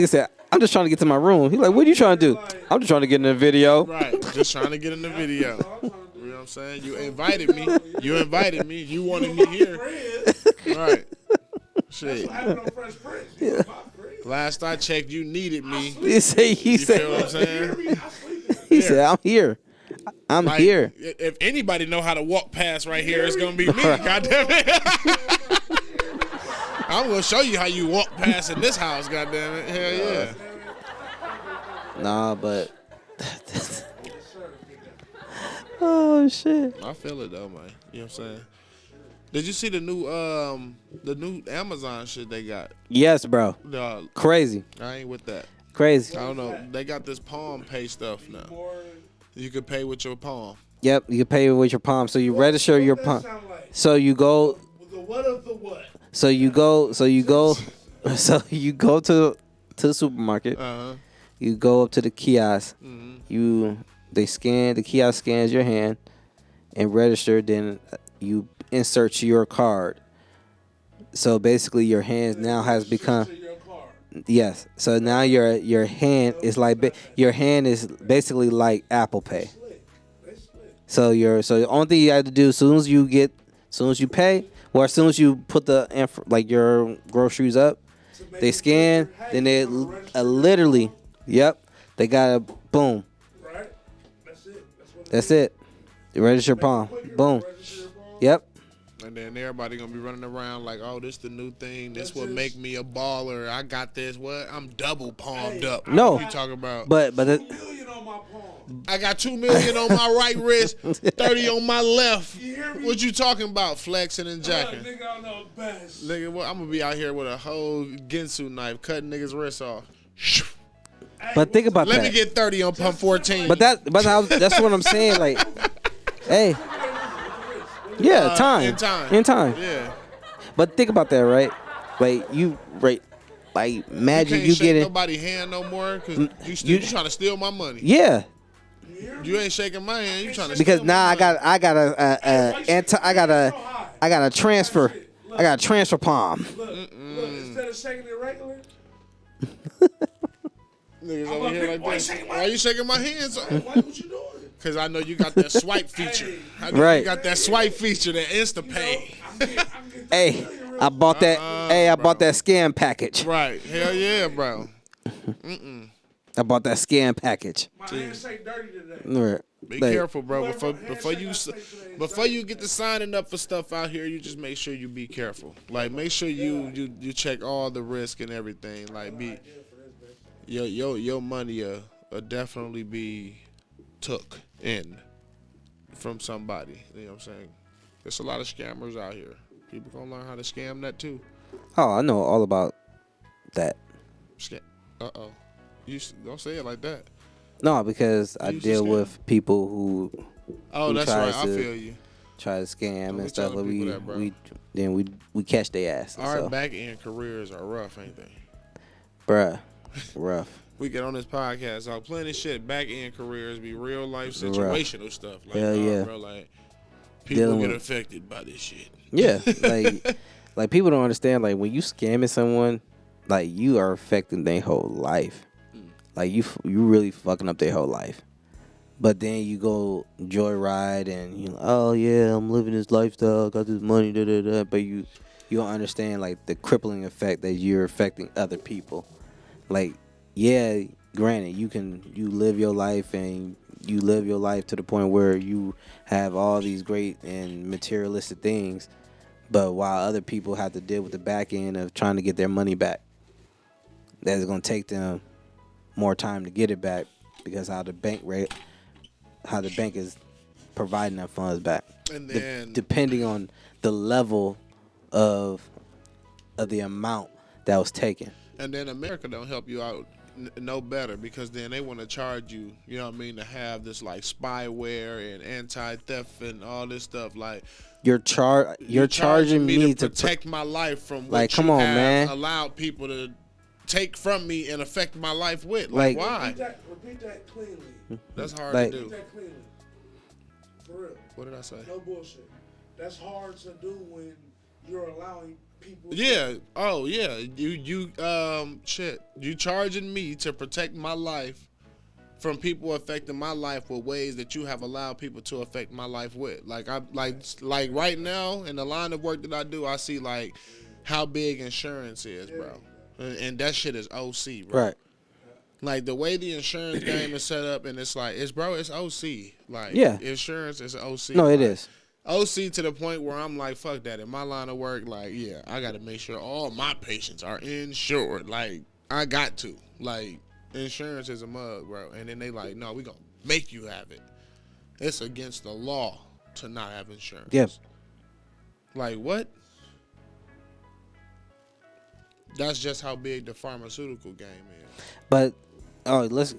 said, I'm just trying to get to my room. He like, what are you trying to do? I'm just trying to get in the video. right. Just trying to get in the video. You know what I'm saying? You invited me. You wanted me here. Right. Shit. Last I checked, you needed me. He said, You feel what I'm saying? he said, I'm here. I'm Like, here. If anybody know how to walk past right here, it's gonna be me. Goddamn it! I'm gonna show you how you walk past in this house. Goddamn it! Hell yeah! Nah, but. Oh shit. I feel it though, man. You know what I'm saying? Did you see the new Amazon shit they got? Yes, bro. Crazy. I ain't with that. Crazy. I don't know. They got this palm pay stuff now. You can pay with your palm. Yep, you can pay with your palm. So you register your palm. So you go. What of the what? So you go. So you go to the supermarket. You go up to the kiosk. The kiosk scans your hand and register. Then you insert your card. So basically, your hands now has become. Yes. So now your hand is basically like Apple Pay. So the only thing you have to do as soon as you pay, or as soon as you put your groceries up, they scan, then they literally, yep, they got a boom. Right? That's it. You register palm. Boom. Yep. And then everybody gonna be running around like, oh, this the new thing. This what make me a baller. I got this. What? I'm double palmed up. No. What you talking about? But $2 million on my palm. I got $2 million on my right wrist, 30 on my left. You hear me? What you talking about? Flexing and jacking. Nigga, I know best. Nigga, what? I'm gonna be out here with a whole Ginsu knife, cutting niggas' wrists off. think about Let that. me get 30 on pump 14. But that's what I'm saying. Like, hey, yeah, In in time. Yeah. But think about that, right? Like like imagine You you can't get shake it. nobody's hand no more because you trying to steal my money. Yeah, You ain't shaking my hand. You trying to because steal now my I got a transfer. I got a transfer palm. Look, instead of shaking it regular, niggas over here like this. Why you shaking my hands? what you doing? Because I know you got that swipe feature. I know Right. you got that swipe feature, that InstaPay. Hey, I bought that. I bought that scam package. Right. Hell yeah, bro. I bought that scam package. My hands say dirty today. Right. Be Like, careful, bro. Before you get to signing up for stuff out here, you just make sure you be careful. Like, make sure you check all the risk and everything. Like, your money will definitely be took in from somebody. You know what I'm saying? There's a lot of scammers out here. People gonna learn how to scam that too. Oh, I know all about that. Uh-oh. Don't say it like that. No, because I used to deal scam? with people who Oh, that's tries right. I to- feel you. try to scam Don't be and stuff. telling But people that, bro. we catch their ass. Our So, back end careers are rough, ain't they? bruh, rough. We get on this podcast, talk plenty of shit. Back end careers be real life situational stuff. Like, Hell yeah. bro, like people Dealing get with- affected by this shit. Yeah, like people don't understand. Like when you scamming someone, like you are affecting their whole life. Like you really fucking up their whole life. But then you go joyride and you, oh yeah, I'm living this lifestyle, got this money, da da da. But you don't understand like the crippling effect that you're affecting other people. Like, yeah, granted, you live your life and you live your life to the point where you have all these great and materialistic things, but while other people have to deal with the back end of trying to get their money back, that's gonna take them more time to get it back because how the bank is providing that funds back. And then Depending on the level of the amount that was taken. And then America don't help you out no better because then they want to charge you, you know what I mean, to have this like spyware and anti-theft and all this stuff. Like You're charging me to protect my life from what Like, you come on, have man. allowed people to take from me and affect my life with. Like- Why? Repeat that cleanly. That's hard Like- to Repeat do. that cleanly. For real. What did I say? No bullshit. that's hard to do when you're allowing people. Yeah. Oh yeah. Shit. You charging me to protect my life from people affecting my life with ways that you have allowed people to affect my life with. Like right now in the line of work that I do, I see like how big insurance is, bro. And that shit is OC, bro. Right. Like the way the insurance game is set up, and it's like it's OC. Like insurance is OC. No, it like, is. OC to the point where I'm like, fuck that. In my line of work, like, yeah, I got to make sure all my patients are insured. Like, I got to. Like, insurance is a mug, bro. And then they like, no, we going to make you have it. It's against the law to not have insurance. Yep. Like, what? That's just how big the pharmaceutical game is. But let's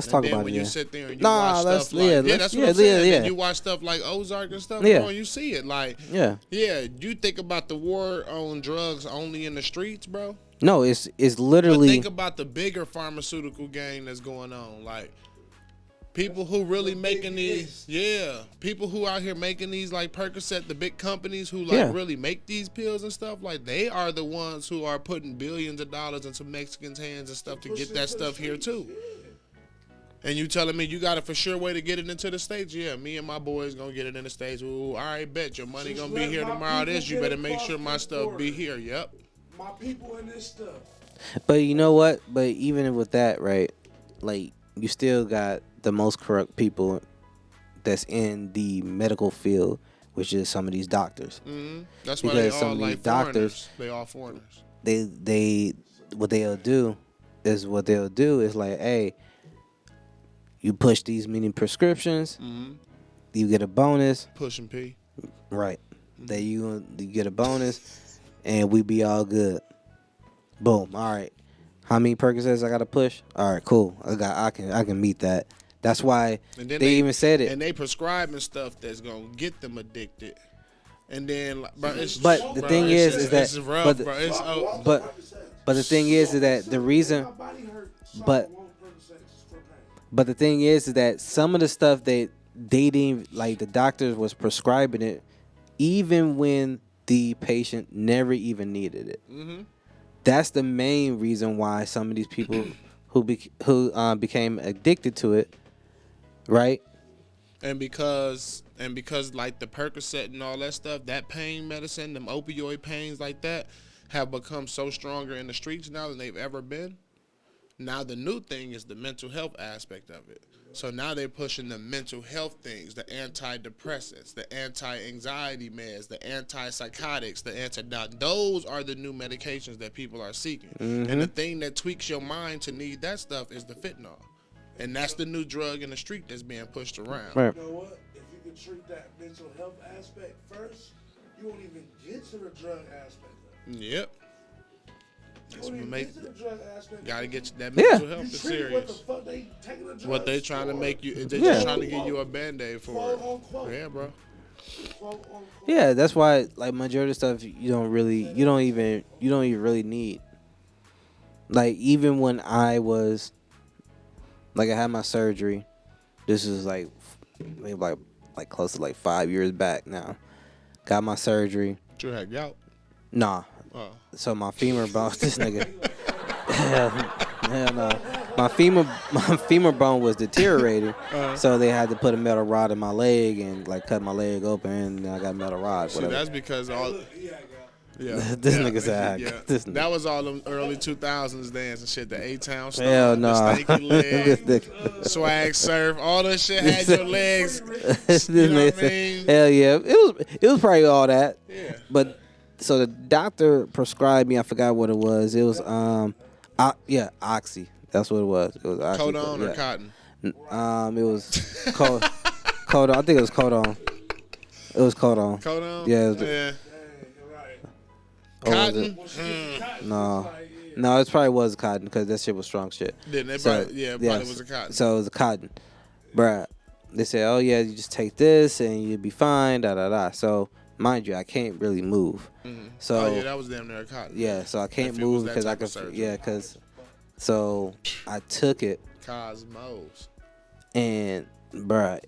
talk about when it. you sit there and you watch stuff like that's what I'm saying. Yeah. And you watch stuff like Ozark and stuff, Yeah. bro, you see it like you think about the war on drugs only in the streets, bro. No, it's But literally. think about the bigger pharmaceutical game that's going on, like people who really making these, people who out here making these like Percocet, the big companies who like really make these pills and stuff, like they are the ones who are putting billions of dollars into Mexicans' hands and stuff to get that stuff here too. And you telling me you got a for sure way to get it into the States? Yeah, me and my boys gonna get it in the States. Ooh, all right, bet your money gonna be here tomorrow. You better make sure my stuff be here. Yep. My people in this stuff. But you know what? But even with that, right? Like you still got the most corrupt people that's in the medical field, which is some of these doctors. Mm-hmm. That's why they all like doctors. They all foreigners. They what they'll do is like, hey, you push these many prescriptions, you get a bonus. Pushing P. Right. That you get a bonus, and we be all good. Boom. All right. How many Percocets I gotta push? All right, cool. I can meet that. That's why they even said it. And they prescribing stuff that's gonna get them addicted. And then, bro, it's but the thing is that it's rough, bro. It's but the thing is that the reason, but the thing is that some of the stuff that they didn't like, the doctors was prescribing it, even when the patient never even needed it. Mm-hmm. That's the main reason why some of these people who became addicted to it, right? And because like the Percocet and all that stuff, that pain medicine, them opioid pains like that, have become so stronger in the streets now than they've ever been. Now the new thing is the mental health aspect of it. So now they're pushing the mental health things, the antidepressants, the anti-anxiety meds, the antipsychotics, those are the new medications that people are seeking. Mm-hmm. And the thing that tweaks your mind to need that stuff is the fentanyl. And that's the new drug in the street that's being pushed around. Right. You know what? If you can treat that mental health aspect first, you won't even get to the drug aspect of it. Yep. Gotta get that Yeah. mental health is serious. What they trying to make you, they're just trying to give you a band-aid for it. Yeah, bro. Yeah, that's why like majority of stuff you don't even really need. Like even when I was like I had my surgery, this was like maybe like close to like 5 years back now. Got my surgery. You had gout? Nah. Oh. So my femur bone, this nigga, hell no. My femur bone was deteriorating, so they had to put a metal rod in my leg and like cut my leg open, and I got a metal rod. See, that's because all. This nigga said, that was all them early 2000s dance and shit. The A-Town stuff, hell no. the stanky leg, swag surf, all that shit had your legs. You know what I mean? Hell yeah, it was probably all that. Yeah. But so the doctor prescribed me. I forgot what it was. It was Oxy. That's what it was. It was Oxy. Codone or cotton? It was Codone. I think it was Codone. It was Codone. Codone? Yeah. It was Cotton? No, it probably was cotton because that shit was strong shit. Then it probably was a cotton. So it was a cotton. Bruh, they said, oh yeah, you just take this and you'll be fine, da-da-da. So, mind you, I can't really move. Mm-hmm. So, that was damn near a cotton. Yeah, so I can't move because I could, so I took it. Cosmos. And, bruh,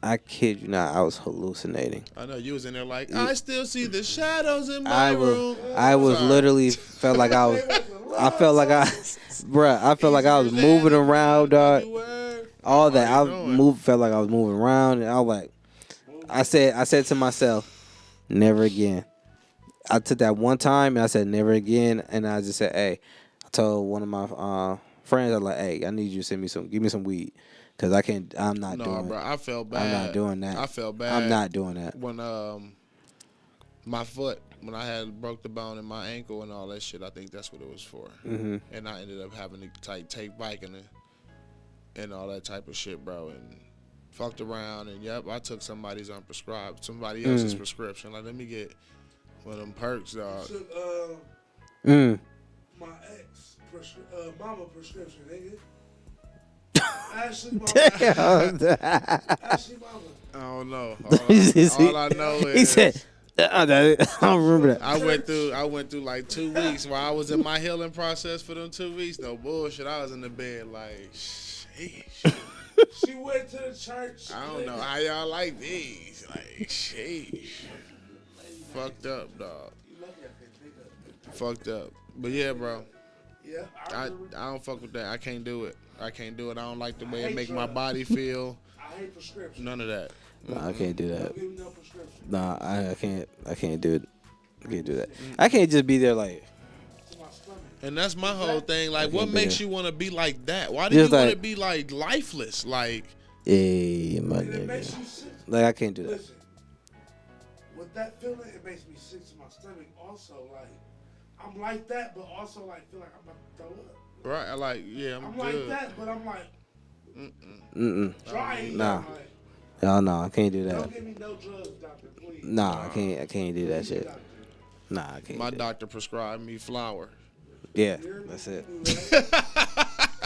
I kid you not, I was hallucinating. I know you was in there like, I still see the shadows in my room. I was Sorry. literally felt like I was. I felt like I, bruh. I felt like I was moving around, dog. All that felt like I was moving around, and I was like, I said to myself, never again. I took that one time and I said never again, and I just said, hey, I told one of my friends, I was like, hey, I need you to give me some weed, cause I'm not doing it. Bro, I felt bad. I'm not doing that. I felt bad. I'm not doing that. When my foot, when I had broke the bone in my ankle and all that shit, I think that's what it was for. Mm-hmm. And I ended up having to take Vicodin and all that type of shit, bro, and fucked around, and I took somebody else's prescription. Like, let me get one of them perks, dog. Took my ex mama prescription, nigga. Ashley mama. Ashley mama. I don't know. All I know is he said, I don't remember that. I went through like 2 weeks while I was in my healing process for them 2 weeks. No bullshit. I was in the bed like, sheesh. She went to the church. I don't know how y'all like these. Like, sheesh. Fucked up, dog. Fucked up. But yeah, bro. Yeah. I don't fuck with that. I can't do it. I don't like the way it make my body feel. I hate prescription. None of that. No, I can't do that. Don't give me no prescription. No, I can't. I can't do it. I can't do that. I can't just be there like. To my stomach. And that's my whole thing. Like, what makes you want to be like that? Why do Just you want to like- be like lifeless? Like, Hey, my And it makes nigga. you sick. Like I can't do that. Listen, with that feeling, it makes me sick to my stomach. Also, like, I'm like that, but also like feel like I'm about to throw up. right? I'm I'm good. like that, but I'm like Nah. dry. Like, Oh no, I can't do that. don't give me no drugs, doctor, please. Nah, I can't do that shit. Nah, I can't. My do doctor prescribed me flour. Yeah, that's it.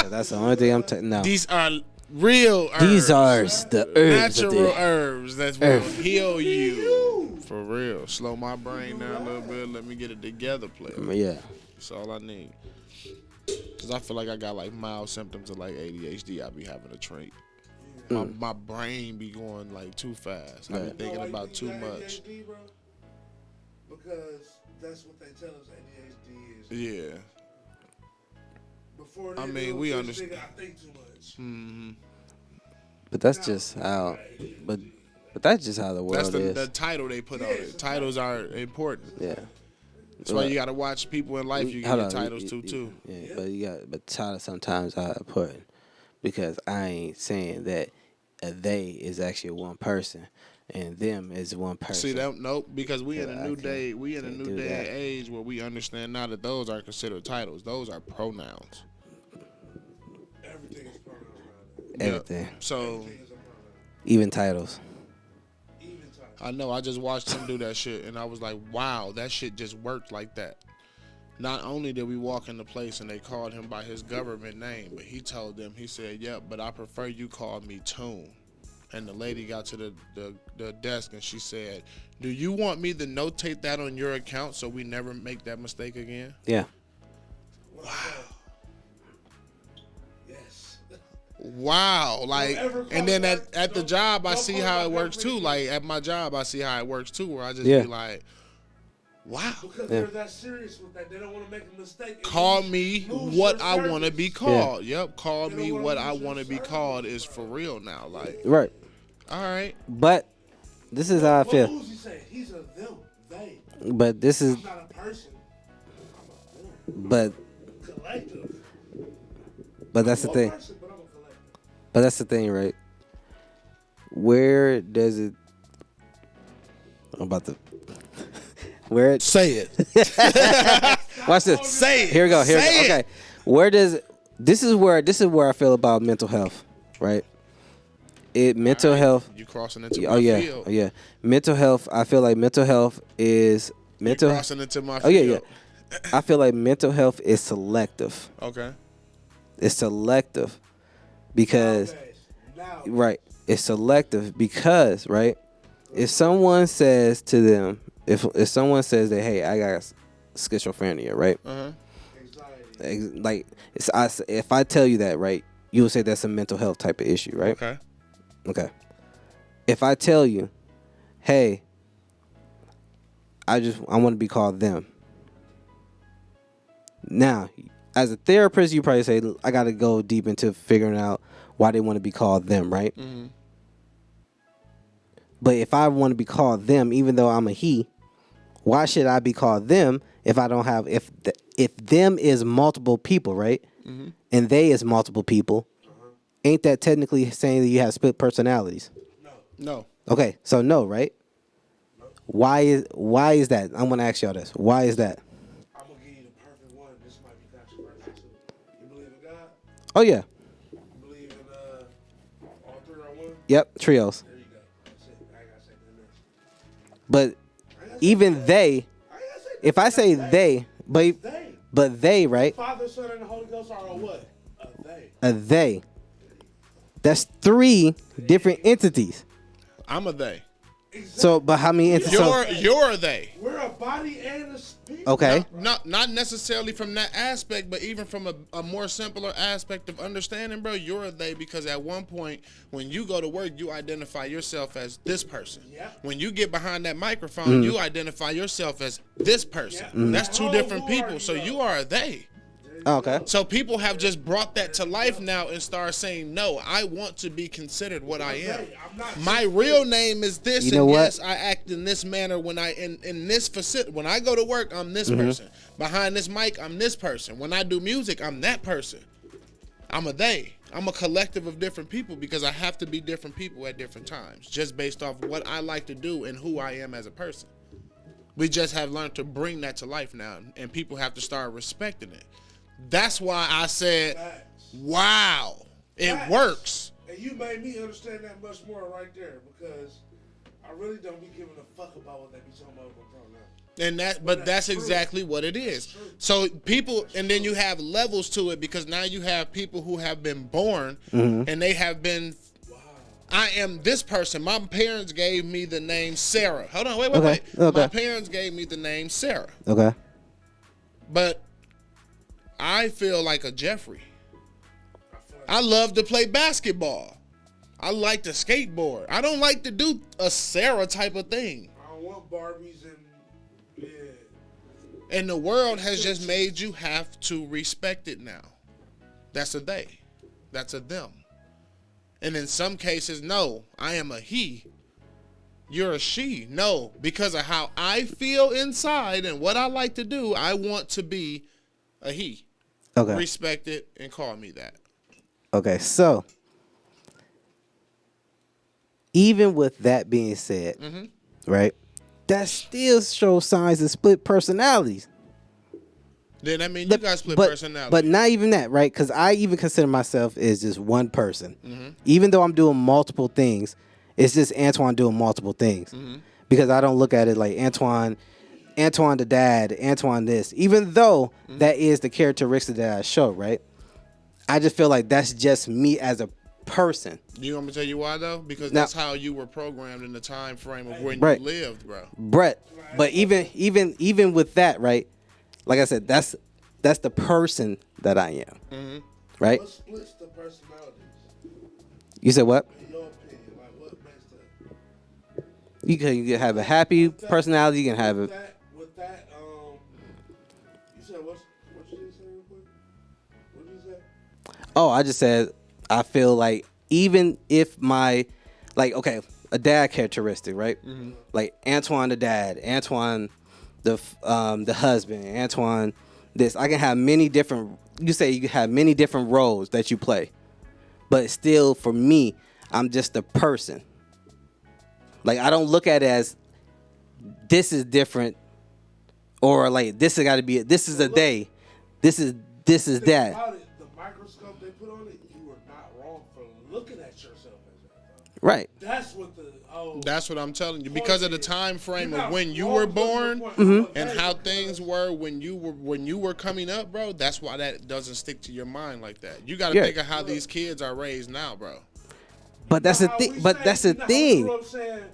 That's the only thing I'm taking. No, These are real herbs. these are the herbs. natural of the, herbs that will heal you. For real. Slow my brain down a little bit. Let me get it together, player. Yeah. That's all I need. Because I feel like I got like mild symptoms of like ADHD. I be having a trait. My brain be going like too fast. I be thinking about too much. ADHD, bro? Because that's what they tell us ADHD is. Yeah. Before I they mean, do, we this understand. nigga, I think too much. Mm-hmm. But that's just how. But that's just how the world That's is. the title they put on it. Titles are important. Yeah. That's why you got to watch people in life. You get Hold your on, titles too. Yeah, but titles sometimes are important because I ain't saying that a they is actually one person and them is one person. See that? Nope. Because we in Yeah, a I new can't- day. We in a can't new do day and that. age where we understand now that those are considered titles. Those are pronouns. Everything is pronouns around it. Everything, So Everything is a pronoun. even titles. Even time. I know. I just watched him do that shit, and I was like, "Wow, that shit just worked like that." Not only did we walk into place and they called him by his government name, but he told them, he said, "Yep, but I prefer you call me Toon." And the lady got to the desk and she said, "Do you want me to notate that on your account so we never make that mistake again?" Yeah. Wow. Yes. Wow, like, ever call and then me at that. the job I Don't see call how me it that works too. please. Like at my job I see how it works too, where I just Yeah. be like, "Wow, Because they're that serious with that. They don't want to make a mistake. and call lose- me lose what your I want to service. be called." Yep, call They me don't wanna what lose I your want to be service, called is bro. for real now. Like, Right. all right, But this is how I What feel. Uzi say? He's a them. They. But this is I'm not a person. I'm a them. but Collective. but that's the I'm a thing. person, but I'm a collective. But that's the thing, right? Where does it? I'm about to. Where it? say it, Watch this. say it. Here we go. Here we Say go. it. Okay. Where does? This is where I feel about mental health, right? Mental health. You crossing into Oh my yeah. field. Oh yeah. Mental health. I feel like mental health is You mental. crossing into my Oh field. yeah, yeah. I feel like mental health is selective. Okay. It's selective because Now, right. It's selective because right. If someone says to them, if someone says that, hey, I got schizophrenia, right? anxiety. Like if I tell you that, right, you will say that's a mental health type of issue, right? Okay. Okay. if I tell you, hey, I want to be called them. Now, as a therapist, you probably say, I got to go deep into figuring out why they want to be called them, right? Mm-hmm. But if I want to be called them, even though I'm a he, why should I be called them if I don't have, if them is multiple people, right? Mm-hmm. And they is multiple people, ain't that technically saying that you have split personalities? No. Okay, so no, right? Why is that? I'm gonna ask y'all this. Why is that? I'm gonna give you the perfect one. This might be controversial too. You believe in God? Oh yeah, You believe in all three are one? yep, trios. There you go. That's it. I ain't gotta say nothing else. But I ain't gotta say even that. they, I ain't gotta say if I say that. they, but they, right? Father, Son, and the Holy Ghost are a what? A they. A they. That's 3 different entities. I'm a they. Exactly. So, but how many entities? You're a they. We're a body and a spirit. Okay. Not necessarily from that aspect, but even from a more simpler aspect of understanding, bro, you're a they because at one point when you go to work, you identify yourself as this person. Yeah. When you get behind that microphone, you identify yourself as this person. Yeah. That's 2 different people. So you are a they. Oh, okay. So people have just brought that to life now and start saying, no, I want to be considered what I am. I'm not My real name is this, You know and what? yes, I act in this manner when I in this facility. When I go to work, I'm this person. Behind this mic, I'm this person. When I do music, I'm that person. I'm a they. I'm a collective of different people because I have to be different people at different times, just based off what I like to do and who I am as a person. We just have learned to bring that to life now, and people have to start respecting it. That's why I said, Facts. wow, it Facts. works. And you made me understand that much more right there because I really don't be giving a fuck about what they be talking about on now. And but that's true. exactly what it is. That's true. So people, and then you have levels to it because now you have people who have been born and they have been, I am this person. My parents gave me the name Sarah. Hold on, wait. Okay. My parents gave me the name Sarah. Okay. But I feel like a Jeffrey. I love to play basketball. I like to skateboard. I don't like to do a Sarah type of thing. I don't want Barbies and yeah. And the world has just made you have to respect it now. That's a they. That's a them. And in some cases, no, I am a he. You're a she. No, because of how I feel inside and what I like to do, I want to be a he. Okay. Respect it and call me that. Okay. So, even with that being said, right, that still shows signs of split personalities. Then I mean you guys split personality. But not even that, right? Because I even consider myself as just one person. Even though I'm doing multiple things, it's just Antoine doing multiple things. Because I don't look at it like Antoine the dad, Antoine this. Even though that is the characteristic that I show, right? I just feel like that's just me as a person. You want me to tell you why though? Because Now- that's how you were programmed in the time frame of when Right. you lived, bro. Brett, but even with that, right? Like I said, that's the person that I am, right? What splits the personalities? You said what? In your opinion, like what makes that? You can have a happy personality. You can have a With that, you said what you just said real quick? What did you say? Oh, I just said I feel like even if my okay, a dad characteristic, right? Like Antoine the dad, Antoine the husband, Antoine this. I can have many different. You say you have many different roles that you play, but still, for me, I'm just a person. Like I don't look at it as this is different, or like this has got to be. This is a day. This is Think that. about it, the microscope they put on it, you were not wrong for looking at yourself as that. Right. That's what That's what I'm telling you. Because of the time frame You're of not when you wrong, were but your born point- and Hey, how things were when you were coming up, bro. That's why that doesn't stick to your mind like that. You got to Yeah. think of how these kids are raised now, bro. But that's the how thing. we But say- that's the you know how we thing. grew up saying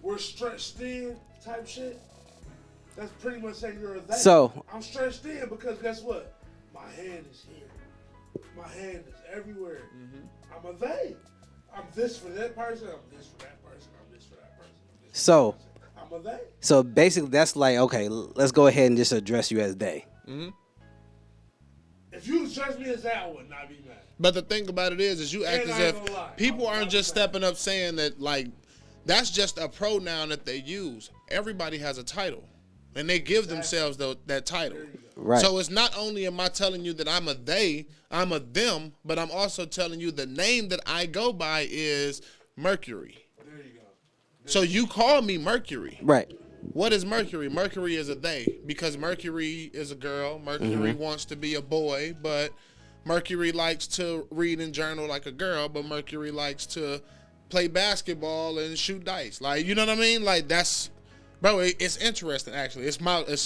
we're stretched in type shit. That's pretty much saying you're a they. So- I'm stretched in because guess what? My hand is here. My hand is everywhere. I'm a they. I'm this for that person. I'm this for that person. I'm So I'm a they. so basically that's like, okay, let's go ahead and just address you as they. If you address me as that, I would not be mad. But the thing about it is you act And as I ain't if gonna lie, people I'm aren't not just mad. stepping up saying that, like, that's just a pronoun that they use. Everybody has a title, and they give themselves that title. Right. So it's not only am I telling you that I'm a they, I'm a them, but I'm also telling you the name that I go by is Mercury. There you go. So you call me Mercury. Right. What is Mercury? Mercury is a they, because Mercury is a girl. Mercury wants to be a boy, but Mercury likes to read and journal like a girl, but Mercury likes to play basketball and shoot dice. Like, you know what I mean? Like, that's, bro, it's interesting actually. It's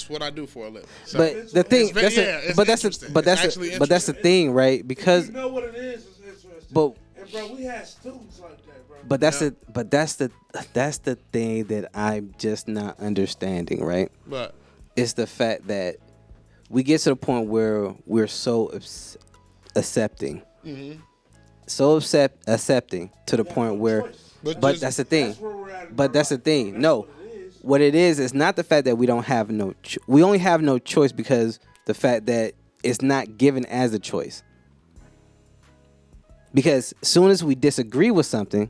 what I do for a living. So, But the thing, very- it's but that's interesting. but that's It's actually but that's the interesting. thing, right? Because You know what it is? It's interesting. But- and bro, we had students like that, bro. but that's the thing that I'm just not understanding, right? But It's the fact that we get to the point where we're so accepting, so accepting to the point where. But just- that's the thing. That's where we're at in But our that's the life. thing. That's No, what it is. what it is not the fact that we don't have no. We only have no choice because the fact that it's not given as a choice. Because as soon as we disagree with something,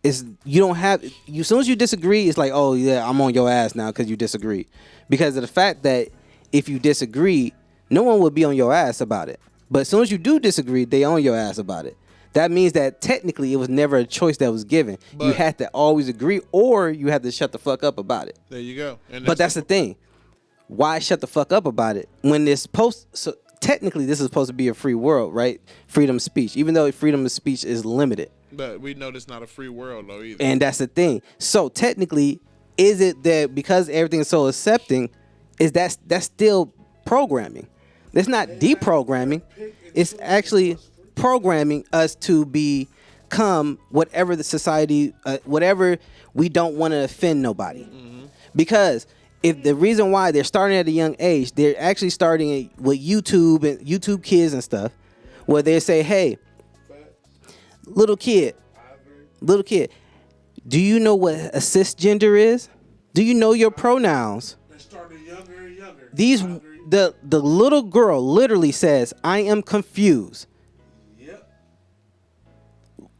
it's you don't have. You as soon as you disagree, it's like, oh yeah, I'm on your ass now because you disagree. Because of the fact that if you disagree, no one will be on your ass about it. But as soon as you do disagree, they on your ass about it. That means that technically it was never a choice that was given. You But- had to always agree, or you had to shut the fuck up about it. there you go. And But that's the thing. Why shut the fuck up about it when it's supposed? So technically, this is supposed to be a free world, right? Freedom of speech, even though freedom of speech is limited, But we know it's not a free world though either. and that's the thing. So technically, is it that because everything is so accepting, is that's still programming? It's not deprogramming. It's actually programming us to become whatever the society, whatever we don't want to offend nobody. Because if the reason why they're starting at a young age, they're actually starting with YouTube and YouTube Kids and stuff, where they say, "Hey, little kid, do you know what a cisgender is? Do you know your pronouns?" They started younger and younger. These I agree. the little girl literally says, "I am confused." Yep.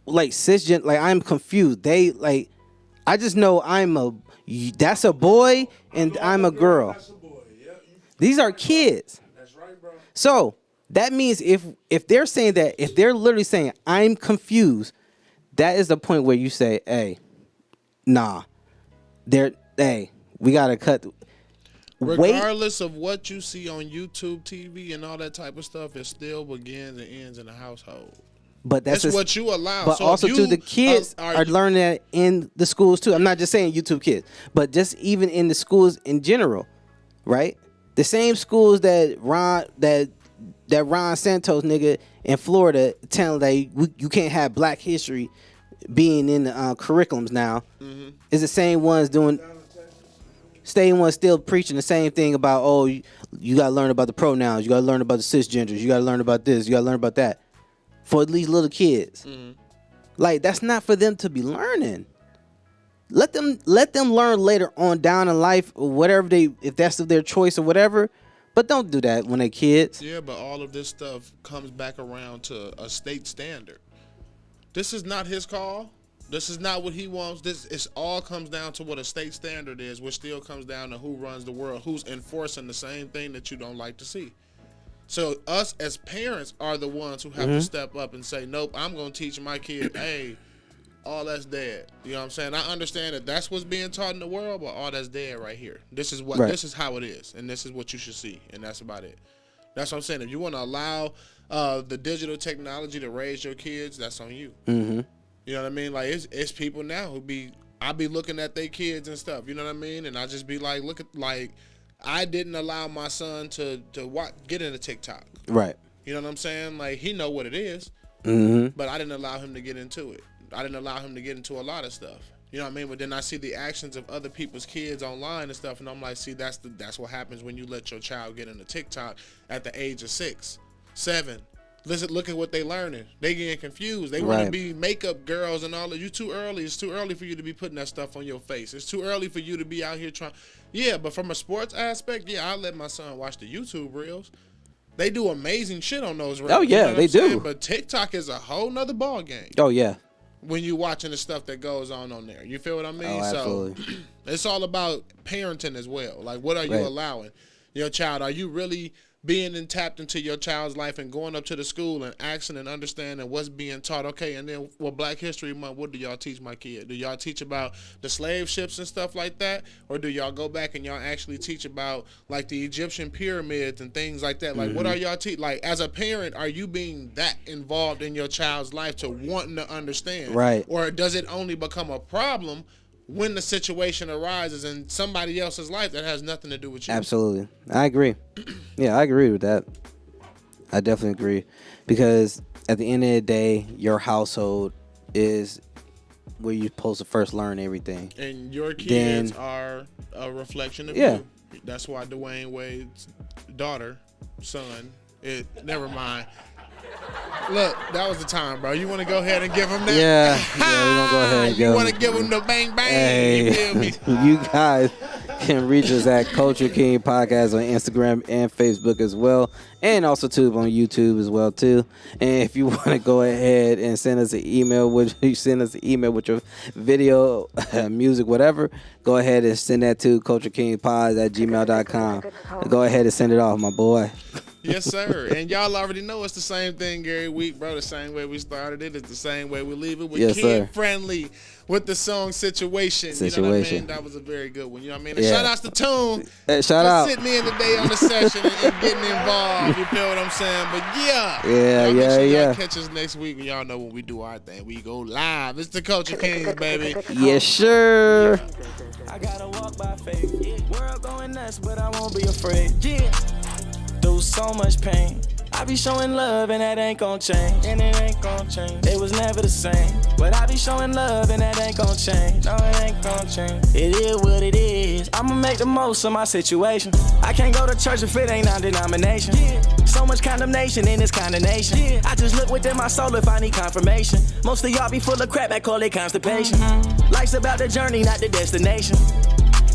Like cisgender, like I'm confused. They like, I just know that's a boy and No, I'm a girl. That's a boy. Yep. These are kids. That's right, bro. So that means if they're saying that, if they're literally saying I'm confused, that is the point where you say, "Hey, nah, hey, we gotta cut." Wait, Regardless of what you see on YouTube TV and all that type of stuff, it still begins and ends in the household. but that's That's what you allow. But So also if too, you the kids are are learning that in the schools too. I'm not just saying YouTube Kids, but just even in the schools in general, right? The same schools that Ron Santos nigga in Florida telling that you can't have Black history being in the curriculums now is the same ones doing. Same ones still preaching the same thing about, oh, you gotta learn about the pronouns, you gotta learn about the cisgenders, you gotta learn about this, you gotta learn about that, for these little kids. Like, that's not for them to be learning. Let them learn later on down in life, or whatever if that's their choice or whatever. But don't do that when they're kids. Yeah, but all of this stuff comes back around to a state standard. This is not his call. This is not what he wants. It all comes down to what a state standard is, which still comes down to who runs the world, who's enforcing the same thing that you don't like to see. So us as parents are the ones who have to step up and say, nope, I'm going to teach my kid, hey, all that's dead. You know what I'm saying? I understand that that's what's being taught in the world, but all that's dead right here. This is what Right. This is how it is, and this is what you should see, and that's about it. That's what I'm saying. If you want to allow the digital technology to raise your kids, that's on you. Mm-hmm. You know what I mean? Like it's people now who I be looking at their kids and stuff. You know what I mean? And I just be like, look at, like, I didn't allow my son to get into TikTok. Right. You know what I'm saying? Like, he know what it is, Mm-hmm. but I didn't allow him to get into it. I didn't allow him to get into a lot of stuff. You know what I mean? But then I see the actions of other people's kids online and stuff, and I'm like, see, that's what happens when you let your child get into TikTok at the age of 6, 7, Listen, look at what they learning. They getting confused. They want to Right. be makeup girls and all that. You too early. It's too early for you to be putting that stuff on your face. It's too early for you to be out here trying. Yeah, but from a sports aspect, yeah, I let my son watch the YouTube reels. They do amazing shit on those reels. Oh, yeah, you know what they I'm saying? do. But TikTok is a whole nother ball game Oh yeah. when you watching the stuff that goes on there. You feel what I mean? Oh, absolutely. So it's all about parenting as well. Like, what are you Right. allowing your child? Are you really being tapped into your child's life and going up to the school and asking and understanding what's being taught? Okay, and then Black History Month, what do y'all teach my kid? Do y'all teach about the slave ships and stuff like that? Or do y'all go back and y'all actually teach about like the Egyptian pyramids and things like that? Like, what are y'all like as a parent, are you being that involved in your child's life to wanting to understand? Right. Or does it only become a problem when the situation arises in somebody else's life that has nothing to do with you? Absolutely. I agree. Yeah, I agree with that. I definitely agree. Because at the end of the day, your household is where you're supposed to first learn everything. And your Then- kids are a reflection of Yeah. you. That's why Dwayne Wade's daughter, son, never mind. Look, that was the time, bro. You want to go ahead and give him that? Yeah, we're gonna go ahead and You go. want to give him the bang bang? Hey, You feel me? you guys can reach us at Culture King Podcast on Instagram and Facebook as well, and also too on YouTube as well too. And if you want to go ahead and send us an email, with your video, music, whatever, go ahead and send that to culturekingpods@gmail.com. Go ahead and send it off, my boy. Yes, sir. And y'all already know it's the same thing every week, bro. The same way we started it. It's the same way we leave it. With Yes, kid sir. friendly with the song Situation. You know what I Situation. mean? That was a very good one. You know what I mean? And Yeah. shout outs to Tune. Hey, shout for out. sitting in today on the session and getting involved. You feel what I'm saying? But yeah. Yeah, y'all make sure yeah. y'all catch us next week. And y'all know when we do our thing. We go live. It's the Culture Kings, baby. Yes, sure. I gotta walk by faith. World going nuts, but I won't be afraid. Yeah. Through so much pain. I be showing love and that ain't gon' change. And it ain't gon' change. It was never the same. But I be showing love and that ain't gon' change. No, it ain't gon' change. It is what it is. I'ma make the most of my situation. I can't go to church if it ain't non-denomination. Yeah. So much condemnation in this kind of nation. Yeah. I just look within my soul if I need confirmation. Most of y'all be full of crap, I call it constipation. Life's about the journey, not the destination.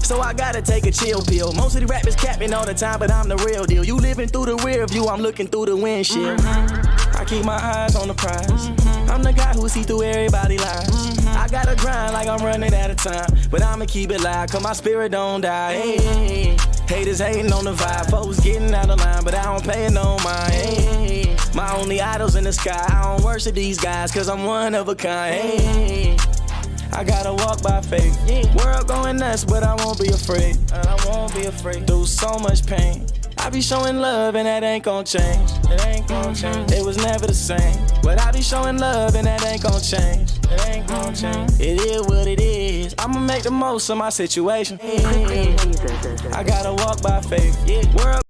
So I gotta take a chill pill. Most of the rappers capping all the time, but I'm the real deal. You living through the rear view, I'm looking through the windshield. I keep my eyes on the prize. I'm the guy who see through everybody's lies. I gotta grind like I'm running out of time, but I'ma keep it live, cause my spirit don't die. Hey, haters hating on the vibe, folks getting out of line, but I don't pay no mind. Hey, my only idols in the sky, I don't worship these guys, cause I'm one of a kind. Hey, I gotta walk by faith. World going nuts, but I won't be afraid. And I won't be afraid. Through so much pain. I be showing love and that ain't gon' change. It ain't gon' change. It was never the same. But I be showing love and that ain't gon' change. It ain't gon' change. It is what it is. I'ma make the most of my situation. I gotta walk by faith. World